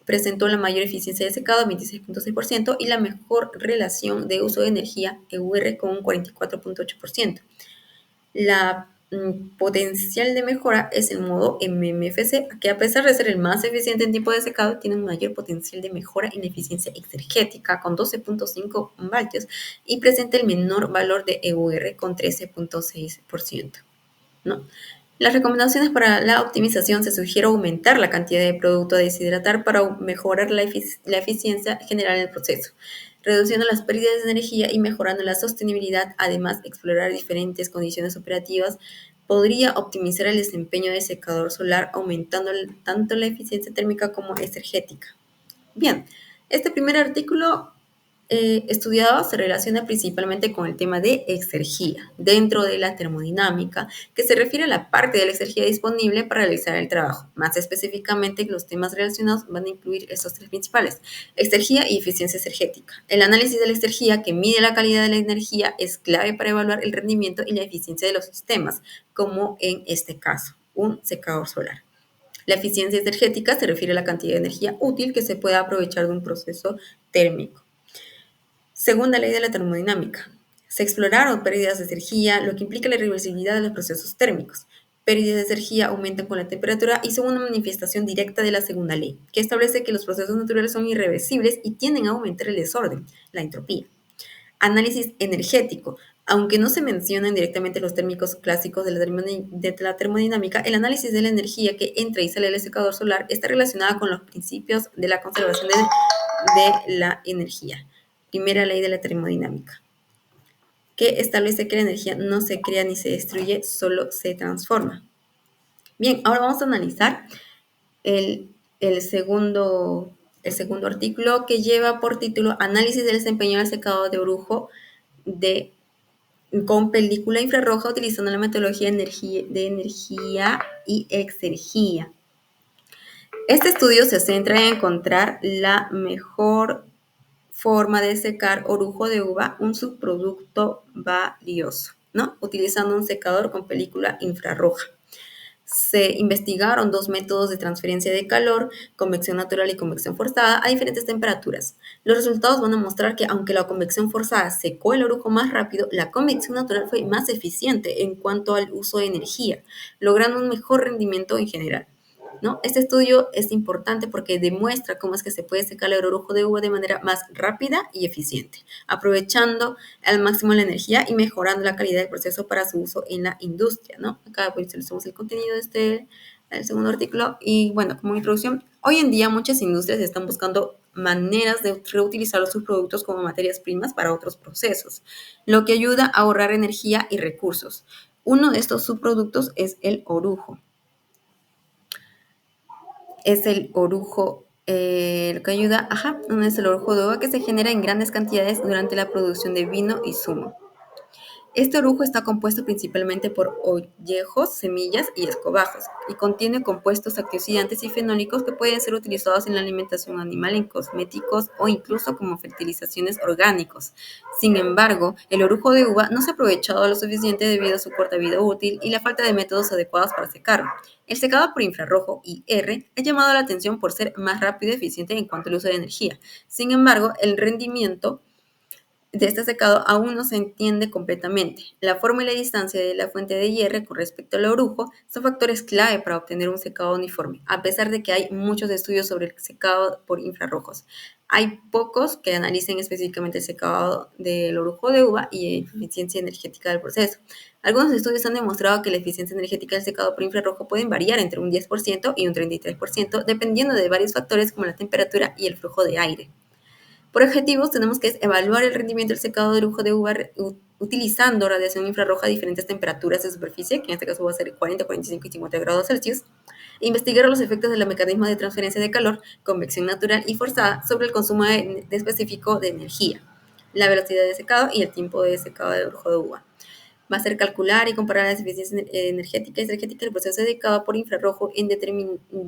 presentó la mayor eficiencia de secado, 26.6%, y la mejor relación de uso de energía, EUR, con un 44.8%. La potencial de mejora es el modo MMFC, que a pesar de ser el más eficiente en tiempo de secado, tiene un mayor potencial de mejora en eficiencia exergética con 12.5 vatios y presenta el menor valor de EUR con 13.6%, ¿no? Las recomendaciones para la optimización: se sugiere aumentar la cantidad de producto a deshidratar para mejorar la eficiencia general del proceso, reduciendo las pérdidas de energía y mejorando la sostenibilidad. Además, explorar diferentes condiciones operativas podría optimizar el desempeño del secador solar, aumentando tanto la eficiencia térmica como exergética. Bien, este primer artículo estudiado se relaciona principalmente con el tema de exergía dentro de la termodinámica, que se refiere a la parte de la exergía disponible para realizar el trabajo. Más específicamente, los temas relacionados van a incluir estos tres principales: exergía y eficiencia exergética. El análisis de la exergía, que mide la calidad de la energía, es clave para evaluar el rendimiento y la eficiencia de los sistemas, como en este caso, un secador solar. La eficiencia energética se refiere a la cantidad de energía útil que se pueda aprovechar de un proceso térmico. Segunda ley de la termodinámica. Se exploraron pérdidas de energía, lo que implica la irreversibilidad de los procesos térmicos. Pérdidas de energía aumentan con la temperatura y son una manifestación directa de la segunda ley, que establece que los procesos naturales son irreversibles y tienden a aumentar el desorden, la entropía. Análisis energético. Aunque no se mencionan directamente los térmicos clásicos de la termodinámica, el análisis de la energía que entra y sale del secador solar está relacionada con los principios de la conservación de la energía. Primera ley de la termodinámica, que establece que la energía no se crea ni se destruye, solo se transforma. Bien, ahora vamos a analizar el segundo artículo, que lleva por título Análisis del desempeño del secador de orujo con película infrarroja utilizando la metodología de energía y exergía. Este estudio se centra en encontrar la mejor forma de secar orujo de uva, un subproducto valioso, ¿no?, utilizando un secador con película infrarroja. Se investigaron dos métodos de transferencia de calor, convección natural y convección forzada, a diferentes temperaturas. Los resultados van a mostrar que aunque la convección forzada secó el orujo más rápido, la convección natural fue más eficiente en cuanto al uso de energía, logrando un mejor rendimiento en general, ¿no? Este estudio es importante porque demuestra cómo es que se puede secar el orujo de uva de manera más rápida y eficiente, aprovechando al máximo la energía y mejorando la calidad del proceso para su uso en la industria, ¿no? Acá pues utilizamos el contenido de el segundo artículo y bueno, como introducción, hoy en día muchas industrias están buscando maneras de reutilizar sus productos como materias primas para otros procesos, lo que ayuda a ahorrar energía y recursos. Uno de estos subproductos es el orujo. Es el orujo, lo que ayuda, uno es el orujo de uva que se genera en grandes cantidades durante la producción de vino y zumo. Este orujo está compuesto principalmente por ollejos, semillas y escobajos, y contiene compuestos antioxidantes y fenólicos que pueden ser utilizados en la alimentación animal, en cosméticos o incluso como fertilizaciones orgánicos. Sin embargo, el orujo de uva no se ha aprovechado lo suficiente debido a su corta vida útil y la falta de métodos adecuados para secarlo. El secado por infrarrojo IR ha llamado la atención por ser más rápido y eficiente en cuanto al uso de energía. Sin embargo, el rendimiento de este secado aún no se entiende completamente. La forma y la distancia de la fuente de hierro con respecto al orujo son factores clave para obtener un secado uniforme, a pesar de que hay muchos estudios sobre el secado por infrarrojos. Hay pocos que analicen específicamente el secado del orujo de uva y la eficiencia energética del proceso. Algunos estudios han demostrado que la eficiencia energética del secado por infrarrojo pueden variar entre un 10% y un 33%, dependiendo de varios factores como la temperatura y el flujo de aire. Por objetivos tenemos que evaluar el rendimiento del secado de orujo de uva utilizando radiación infrarroja a diferentes temperaturas de superficie, que en este caso va a ser 40, 45 y 50 grados Celsius, e investigar los efectos de los mecanismos de transferencia de calor, convección natural y forzada sobre el consumo específico de energía, la velocidad de secado y el tiempo de secado de orujo de uva. Va a ser calcular y comparar las eficiencias energéticas y estratégicas del proceso de secado por infrarrojo en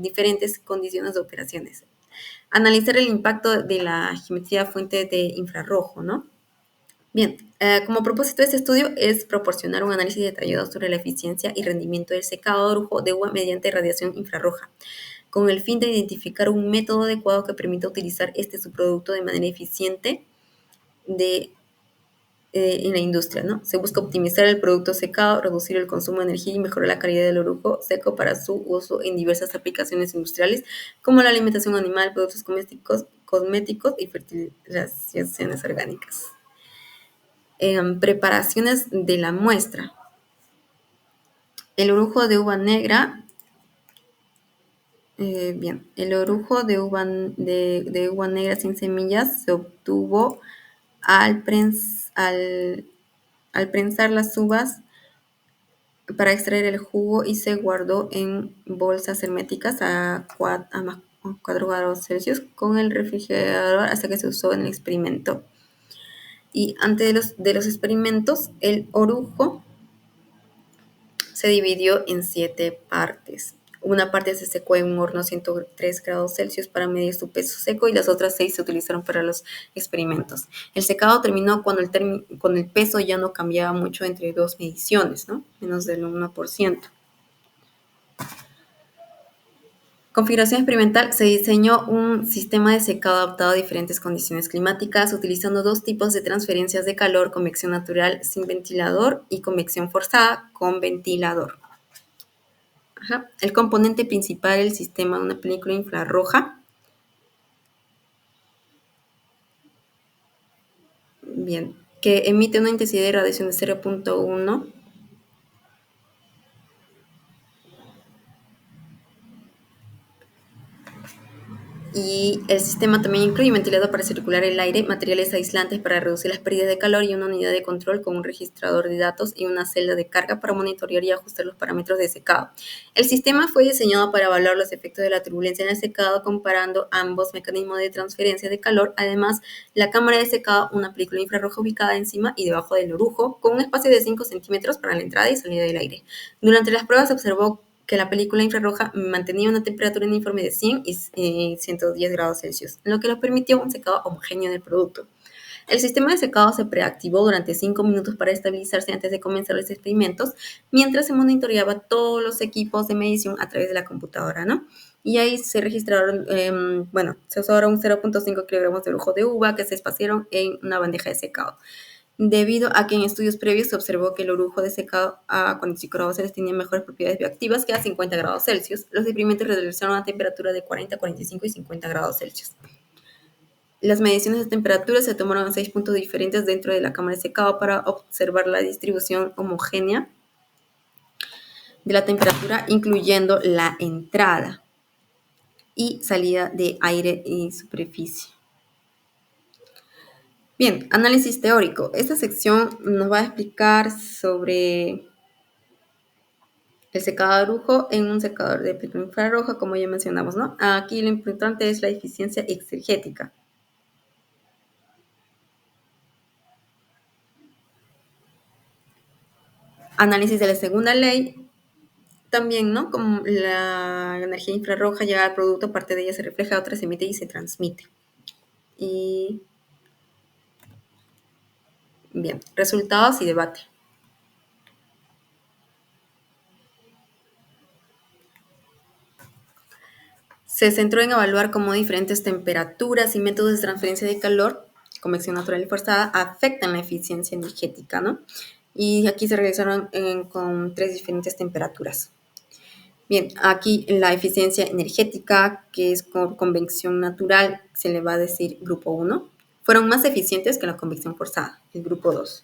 diferentes condiciones de operaciones. Analizar el impacto de la geometría fuente de infrarrojo, ¿no? Bien, como propósito de este estudio es proporcionar un análisis detallado sobre la eficiencia y rendimiento del secado de orujo de uva mediante radiación infrarroja, con el fin de identificar un método adecuado que permita utilizar este subproducto de manera eficiente en la industria, ¿no? Se busca optimizar el producto secado, reducir el consumo de energía y mejorar la calidad del orujo seco para su uso en diversas aplicaciones industriales, como la alimentación animal, productos cosméticos y fertilizaciones orgánicas. Preparaciones de la muestra. El orujo de uva negra. El orujo de uva negra sin semillas se obtuvo al prensar las uvas para extraer el jugo y se guardó en bolsas herméticas a 4 grados Celsius con el refrigerador hasta que se usó en el experimento. Y antes de los experimentos, el orujo se dividió en 7 partes. Una parte se secó en un horno a 103 grados Celsius para medir su peso seco y las otras 6 se utilizaron para los experimentos. El secado terminó cuando el peso ya no cambiaba mucho entre dos mediciones, ¿no? Menos del 1%. Configuración experimental. Se diseñó un sistema de secado adaptado a diferentes condiciones climáticas, utilizando dos tipos de transferencias de calor: convección natural sin ventilador y convección forzada con ventilador. El componente principal del sistema, una película infrarroja. Bien, que emite una intensidad de radiación de 0.1. Y el sistema también incluye un ventilador para circular el aire, materiales aislantes para reducir las pérdidas de calor y una unidad de control con un registrador de datos y una celda de carga para monitorear y ajustar los parámetros de secado. El sistema fue diseñado para evaluar los efectos de la turbulencia en el secado comparando ambos mecanismos de transferencia de calor. Además, la cámara de secado, una película infrarroja ubicada encima y debajo del orujo, con un espacio de 5 centímetros para la entrada y salida del aire. Durante las pruebas se observó que la película infrarroja mantenía una temperatura uniforme de 100 y 110 grados Celsius, lo que le permitió un secado homogéneo del producto. El sistema de secado se preactivó durante 5 minutos para estabilizarse antes de comenzar los experimentos, mientras se monitoreaba todos los equipos de medición a través de la computadora, ¿no? Y ahí se registraron, se usaron 0.5 kilogramos de lujo de uva que se espaciaron en una bandeja de secado. Debido a que en estudios previos se observó que el orujo de secado a 45 grados Celsius tenía mejores propiedades bioactivas que a 50 grados Celsius, los experimentos realizaron a temperatura de 40, 45 y 50 grados Celsius. Las mediciones de temperatura se tomaron en 6 puntos diferentes dentro de la cámara de secado para observar la distribución homogénea de la temperatura, incluyendo la entrada y salida de aire y superficie. Bien, análisis teórico. Esta sección nos va a explicar sobre el secado de orujo en un secador de película infrarroja, como ya mencionamos, ¿no? Aquí lo importante es la eficiencia exergética. Análisis de la segunda ley. También, ¿no? Como la energía infrarroja llega al producto, parte de ella se refleja, otra se emite y se transmite. Y bien, resultados y debate. Se centró en evaluar cómo diferentes temperaturas y métodos de transferencia de calor, convección natural y forzada, afectan la eficiencia energética, ¿no? Y aquí se realizaron con 3 diferentes temperaturas. Bien, aquí la eficiencia energética, que es por convección natural, se le va a decir grupo 1, fueron más eficientes que la convección forzada, el grupo 2.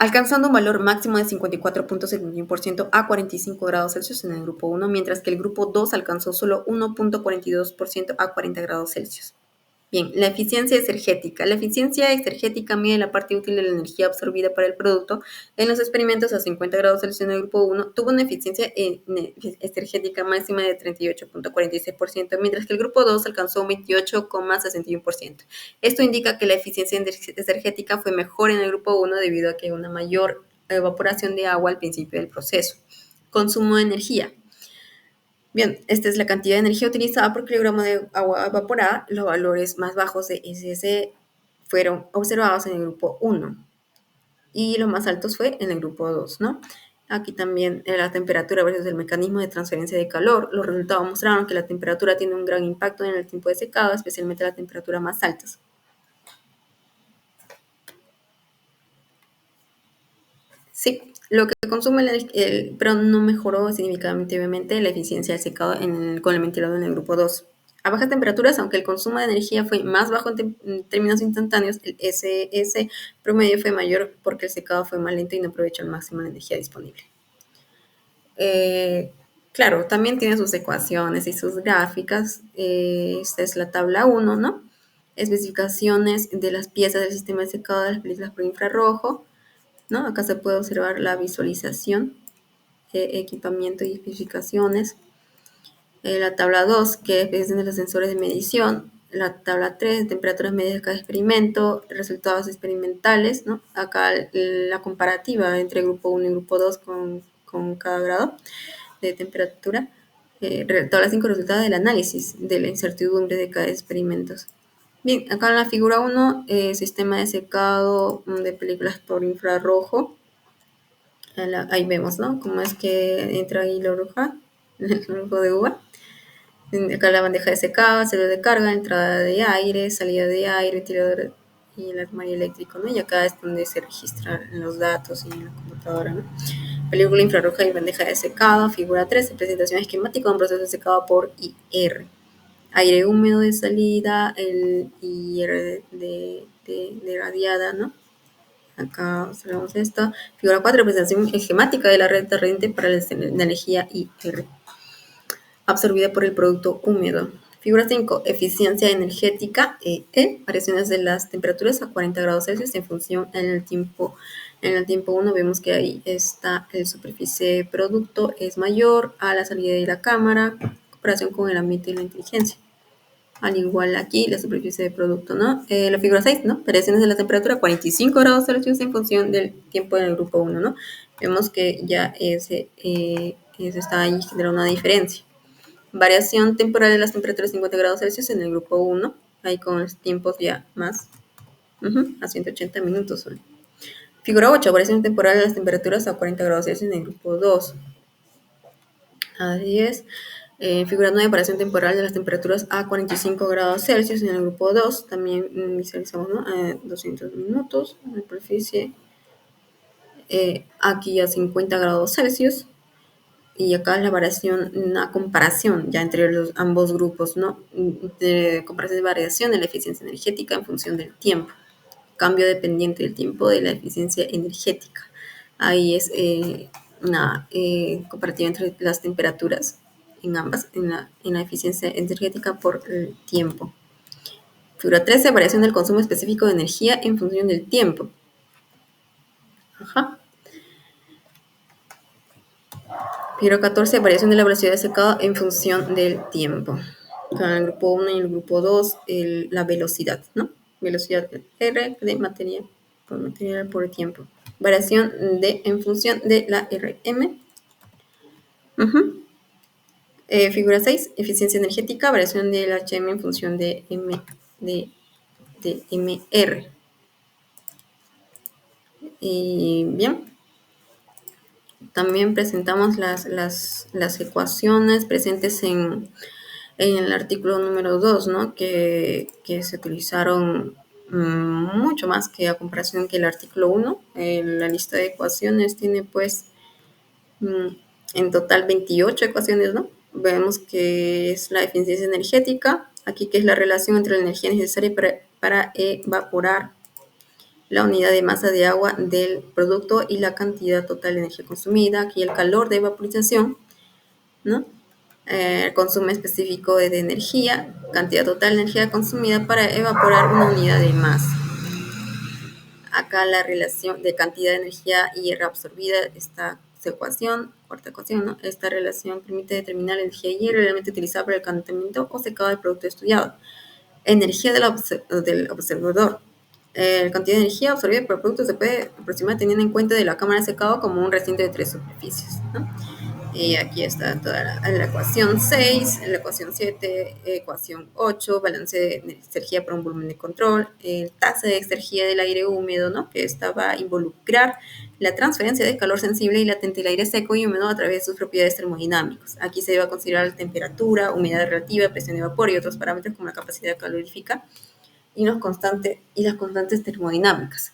Alcanzando un valor máximo de 54.71% a 45 grados Celsius en el grupo 1, mientras que el grupo 2 alcanzó solo 1.42% a 40 grados Celsius. Bien, la eficiencia exergética. La eficiencia exergética mide la parte útil de la energía absorbida para el producto. En los experimentos a 50 grados Celsius en el grupo 1 tuvo una eficiencia exergética máxima de 38.46%, mientras que el grupo 2 alcanzó un 28.61%. Esto indica que la eficiencia exergética fue mejor en el grupo 1 debido a que hay una mayor evaporación de agua al principio del proceso. Consumo de energía. Bien, esta es la cantidad de energía utilizada por kilogramo de agua evaporada. Los valores más bajos de SS fueron observados en el grupo 1 y los más altos fue en el grupo 2, ¿no? Aquí también la temperatura versus el mecanismo de transferencia de calor. Los resultados mostraron que la temperatura tiene un gran impacto en el tiempo de secado, especialmente la temperatura más altas. Sí, lo que consume pero no mejoró significativamente la eficiencia del secado con el ventilador en el grupo 2. A bajas temperaturas, aunque el consumo de energía fue más bajo en términos instantáneos, el SS promedio fue mayor porque el secado fue más lento y no aprovechó al máximo la energía disponible. Claro, también tiene sus ecuaciones y sus gráficas. Esta es la tabla 1, ¿no? Especificaciones de las piezas del sistema de secado de las películas por infrarrojo, ¿no? Acá se puede observar la visualización, equipamiento y especificaciones. La tabla 2, que es de los sensores de medición. La tabla 3, temperaturas medias de cada experimento, resultados experimentales, ¿no? Acá la comparativa entre grupo 1 y grupo 2 con cada grado de temperatura. Tabla 5, resultados del análisis de la incertidumbre de cada experimento. Bien, acá en la figura 1, sistema de secado de películas por infrarrojo. Ahí vemos, ¿no? Cómo es que entra ahí la oruja, el orujo de uva. Acá la bandeja de secado, celular de carga, entrada de aire, salida de aire, ventilador y el armario eléctrico, ¿no? Y acá es donde se registran los datos y en la computadora, ¿no? Película infrarroja y bandeja de secado. Figura 3, presentación esquemática de un proceso de secado por IR. Aire húmedo de salida, el IR de radiada, ¿no? Acá observamos esto. Figura 4, presentación esquemática de la red terrestre para la energía IR absorbida por el producto húmedo. Figura 5, eficiencia energética, variaciones de las temperaturas a 40 grados Celsius en función en el tiempo. En el tiempo 1 vemos que ahí está la superficie de producto es mayor a la salida de la cámara en comparación con el ambiente y la inteligencia. Al igual aquí la superficie de producto, ¿no? La figura 6, ¿no? Variaciones de la temperatura a 45 grados Celsius en función del tiempo en el grupo 1, ¿no? Vemos que ya Eso está ahí, genera una diferencia. Variación temporal de las temperaturas 50 grados Celsius en el grupo 1, ahí con los tiempos ya más, a 180 minutos solo. Figura 8, variación temporal de las temperaturas a 40 grados Celsius en el grupo 2. Así es. Figura 9, variación temporal de las temperaturas a 45 grados Celsius en el grupo 2. También visualizamos, ¿no? 200 minutos, la superficie. Aquí a 50 grados Celsius. Y acá la variación, una comparación ya entre los ambos grupos, ¿no? De comparación de variación de la eficiencia energética en función del tiempo. Cambio dependiente del tiempo de la eficiencia energética. Ahí es una comparativa entre las temperaturas en ambas, en la eficiencia energética por el tiempo. Figura 13, variación del consumo específico de energía en función del tiempo. Figura 14, variación de la velocidad de secado en función del tiempo. Para el grupo 1 y el grupo 2, la velocidad, ¿no? Velocidad R de materia por el tiempo. Variación en función de la RM. Figura 6, eficiencia energética, variación del HM en función de MR. Y bien, también presentamos las ecuaciones presentes en el artículo número 2, ¿no? Que se utilizaron mucho más que a comparación que el artículo 1. La lista de ecuaciones tiene pues en total 28 ecuaciones, ¿no? Vemos que es la eficiencia energética, aquí que es la relación entre la energía necesaria para evaporar la unidad de masa de agua del producto y la cantidad total de energía consumida, aquí el calor de vaporización, ¿no? Consumo específico de energía, cantidad total de energía consumida para evaporar una unidad de masa. Acá la relación de cantidad de energía y R absorbida, esta ecuación, cuarta ecuación, ¿no? Esta relación permite determinar la energía y R realmente utilizada para el calentamiento o secado del producto estudiado. Energía del observador. La cantidad de energía absorbida por el producto se puede aproximar teniendo en cuenta de la cámara de secado como un recinto de 3 superficies, ¿no? Y aquí está toda la ecuación 6, la ecuación 7, ecuación 8, balance de energía para un volumen de control, tasa de exergía del aire húmedo, ¿no? Que esta va a involucrar la transferencia de calor sensible y latente del aire seco y húmedo a través de sus propiedades termodinámicas. Aquí se va a considerar la temperatura, humedad relativa, presión de vapor y otros parámetros como la capacidad calorífica y las constantes termodinámicas.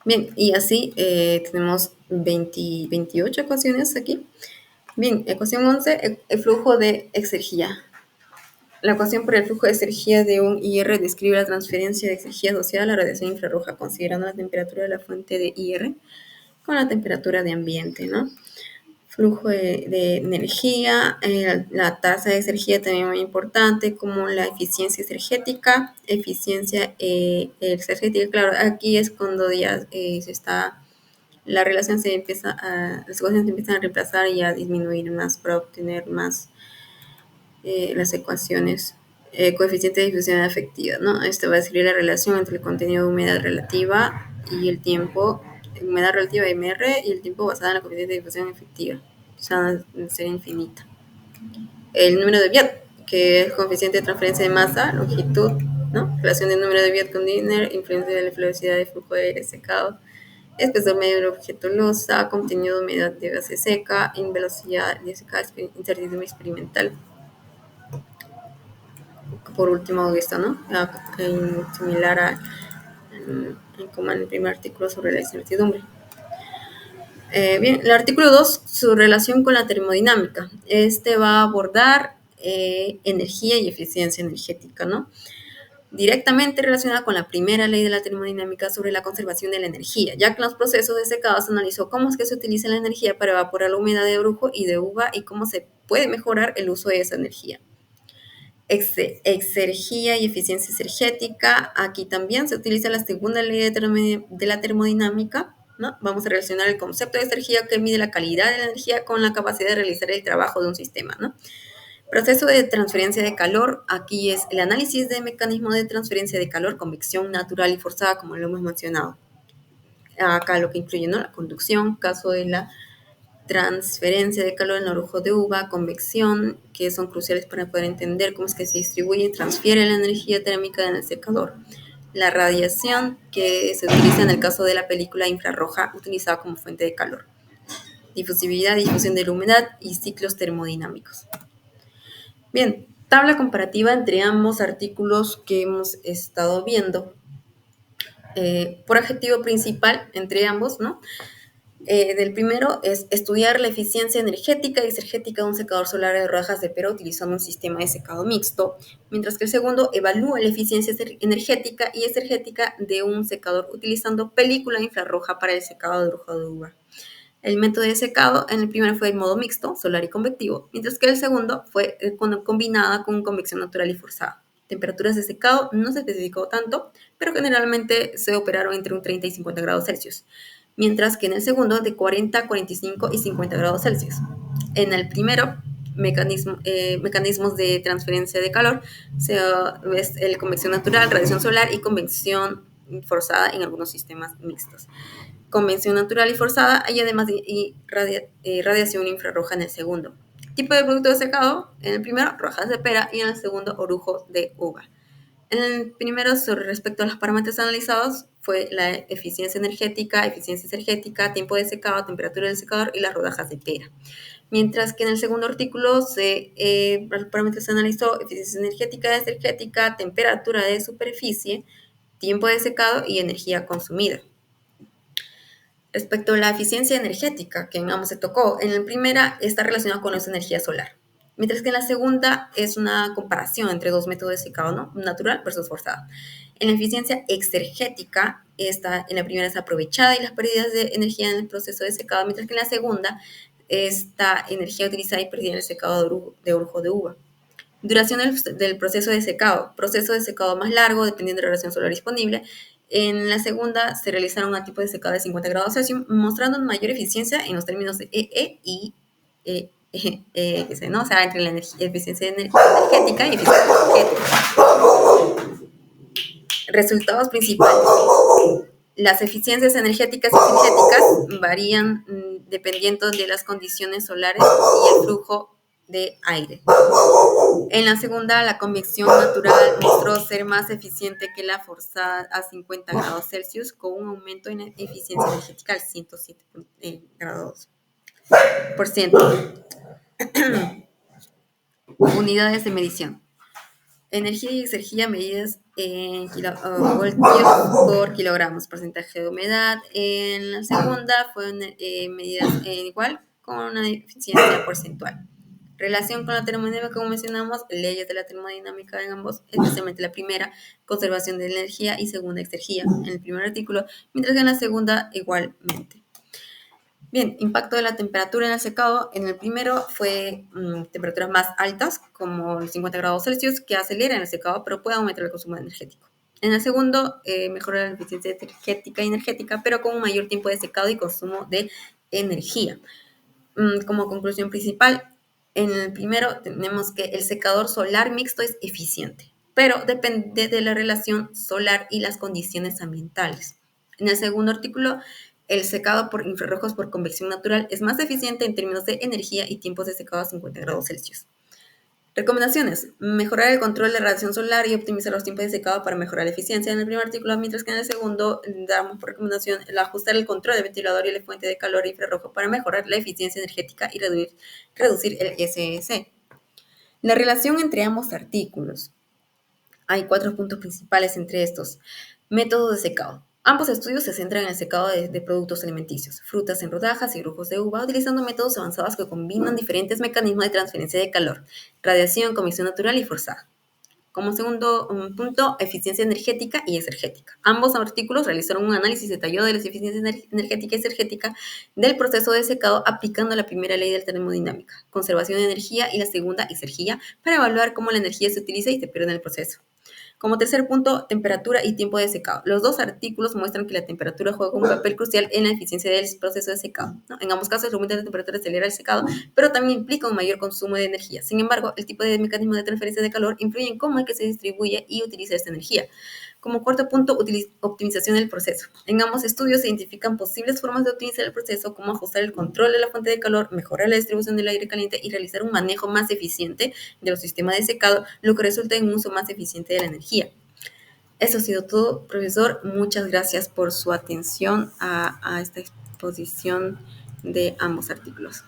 Bien, y así tenemos 28 ecuaciones aquí. Bien, ecuación 11, el flujo de exergía. La ecuación por el flujo de exergía de un IR describe la transferencia de exergía asociada a la radiación infrarroja, considerando la temperatura de la fuente de IR con la temperatura de ambiente, ¿no? Flujo de energía, la tasa de exergía también muy importante, como la eficiencia energética, claro, aquí es cuando ya la relación las ecuaciones se empiezan a reemplazar y a disminuir más para obtener más las ecuaciones. Coeficiente de difusión efectiva, ¿no? Esto va a describir la relación entre el contenido de humedad relativa y el tiempo, humedad relativa MR y el tiempo basada en la coeficiente de difusión efectiva. O sea, ser infinita. El número de Biot, que es coeficiente de transferencia de masa, longitud, ¿no? Relación del número de Biot con Wiener, influencia de la velocidad de flujo de aire secado, espesor medio del objeto losa, contenido de humedad de base seca, en velocidad de seca, incertidumbre experimental. Por último, esto, ¿no? Similar como en el primer artículo sobre la incertidumbre. Bien, el artículo 2, su relación con la termodinámica. Este va a abordar energía y eficiencia energética, ¿no? Directamente relacionada con la primera ley de la termodinámica sobre la conservación de la energía, ya que en los procesos de secado se analizó cómo es que se utiliza la energía para evaporar la humedad de brujo y de uva y cómo se puede mejorar el uso de esa energía. Exergía y eficiencia energética. Aquí también se utiliza la segunda ley de la termodinámica, ¿no? Vamos a relacionar el concepto de exergía que mide la calidad de la energía con la capacidad de realizar el trabajo de un sistema, ¿no? Proceso de transferencia de calor. Aquí es el análisis de mecanismo de transferencia de calor, convección natural y forzada, como lo hemos mencionado. Acá lo que incluye, ¿no? La conducción, caso de la transferencia de calor en el orujo de uva, convección, que son cruciales para poder entender cómo es que se distribuye y transfiere la energía térmica en el secador. La radiación, que se utiliza en el caso de la película infrarroja utilizada como fuente de calor. Difusividad, difusión de la humedad y ciclos termodinámicos. Bien, tabla comparativa entre ambos artículos que hemos estado viendo. Por adjetivo principal entre ambos, ¿no? Del primero es estudiar la eficiencia energética y exergética de un secador solar de rodajas de pera utilizando un sistema de secado mixto, mientras que el segundo evalúa la eficiencia energética y exergética de un secador utilizando película infrarroja para el secado de orujo de uva. El método de secado en el primero fue el modo mixto, solar y convectivo, mientras que el segundo fue combinada con convección natural y forzada. Temperaturas de secado no se especificó tanto, pero generalmente se operaron entre un 30 y 50 grados Celsius, mientras que en el segundo de 40, 45 y 50 grados Celsius. En el primero, mecanismos de transferencia de calor, es el convección natural, radiación solar y convección forzada en algunos sistemas mixtos. Convección natural y forzada y además radiación infrarroja en el segundo. Tipo de producto de secado, en el primero, rodajas de pera y en el segundo, orujo de uva. En el primero, sobre respecto a los parámetros analizados, fue la eficiencia exergética, tiempo de secado, temperatura del secador y las rodajas de pera. Mientras que en el segundo artículo, los parámetros se analizó eficiencia exergética, temperatura de superficie, tiempo de secado y energía consumida. Respecto a la eficiencia energética, que en ambos se tocó, en la primera está relacionada con la energía solar, mientras que en la segunda es una comparación entre dos métodos de secado, ¿no? Natural versus forzada. En la eficiencia exergética, en la primera es aprovechada y las pérdidas de energía en el proceso de secado, mientras que en la segunda, esta energía utilizada y perdida en el secado de orujo de uva. Duración del proceso de secado más largo, dependiendo de la radiación solar disponible. En la segunda se realizaron un tipo de secado de 50 grados Celsius, mostrando mayor eficiencia en los términos de y ¿no? O sea, entre la eficiencia energética y eficiencia energética. Resultados principales. Las eficiencias energéticas y exergéticas varían dependiendo de las condiciones solares y el flujo de aire. En la segunda, la convección natural mostró ser más eficiente que la forzada a 50 grados Celsius, con un aumento en eficiencia energética al 107 grados por ciento. Unidades de medición. Energía y exergía medidas en voltios por kilogramos. Porcentaje de humedad. En la segunda fueron medidas igual con una eficiencia porcentual. Relación con la termodinámica, como mencionamos, leyes de la termodinámica en ambos, especialmente la primera, conservación de energía y segunda, exergía, en el primer artículo, mientras que en la segunda, igualmente. Bien, impacto de la temperatura en el secado. En el primero fue temperaturas más altas, como 50 grados Celsius, que aceleran el secado, pero puede aumentar el consumo energético. En el segundo, mejora la eficiencia energética y energética, pero con un mayor tiempo de secado y consumo de energía. Como conclusión principal, en el primero tenemos que el secador solar mixto es eficiente, pero depende de la relación solar y las condiciones ambientales. En el segundo artículo, el secado por infrarrojos por convección natural es más eficiente en términos de energía y tiempos de secado a 50 grados Celsius. Recomendaciones. Mejorar el control de radiación solar y optimizar los tiempos de secado para mejorar la eficiencia en el primer artículo, mientras que en el segundo damos por recomendación ajustar el control del ventilador y la fuente de calor infrarrojo para mejorar la eficiencia energética y reducir el SS. La relación entre ambos artículos. Hay 4 puntos principales entre estos. Método de secado. Ambos estudios se centran en el secado de productos alimenticios, frutas en rodajas y grupos de uva, utilizando métodos avanzados que combinan diferentes mecanismos de transferencia de calor, radiación, convección natural y forzada. Como segundo punto, eficiencia energética y exergética. Ambos artículos realizaron un análisis detallado de la eficiencia energética y exergética del proceso de secado aplicando la primera ley de la termodinámica, conservación de energía, y la segunda, exergía, para evaluar cómo la energía se utiliza y se pierde en el proceso. Como tercer punto, temperatura y tiempo de secado. Los dos artículos muestran que la temperatura juega un papel crucial en la eficiencia del proceso de secado, ¿no? En ambos casos, el aumento de la temperatura acelera el secado, pero también implica un mayor consumo de energía. Sin embargo, el tipo de mecanismo de transferencia de calor influye en cómo es que se distribuye y utiliza esta energía. Como cuarto punto, optimización del proceso. En ambos estudios se identifican posibles formas de optimizar el proceso, como ajustar el control de la fuente de calor, mejorar la distribución del aire caliente y realizar un manejo más eficiente de los sistemas de secado, lo que resulta en un uso más eficiente de la energía. Eso ha sido todo, profesor. Muchas gracias por su atención a esta exposición de ambos artículos.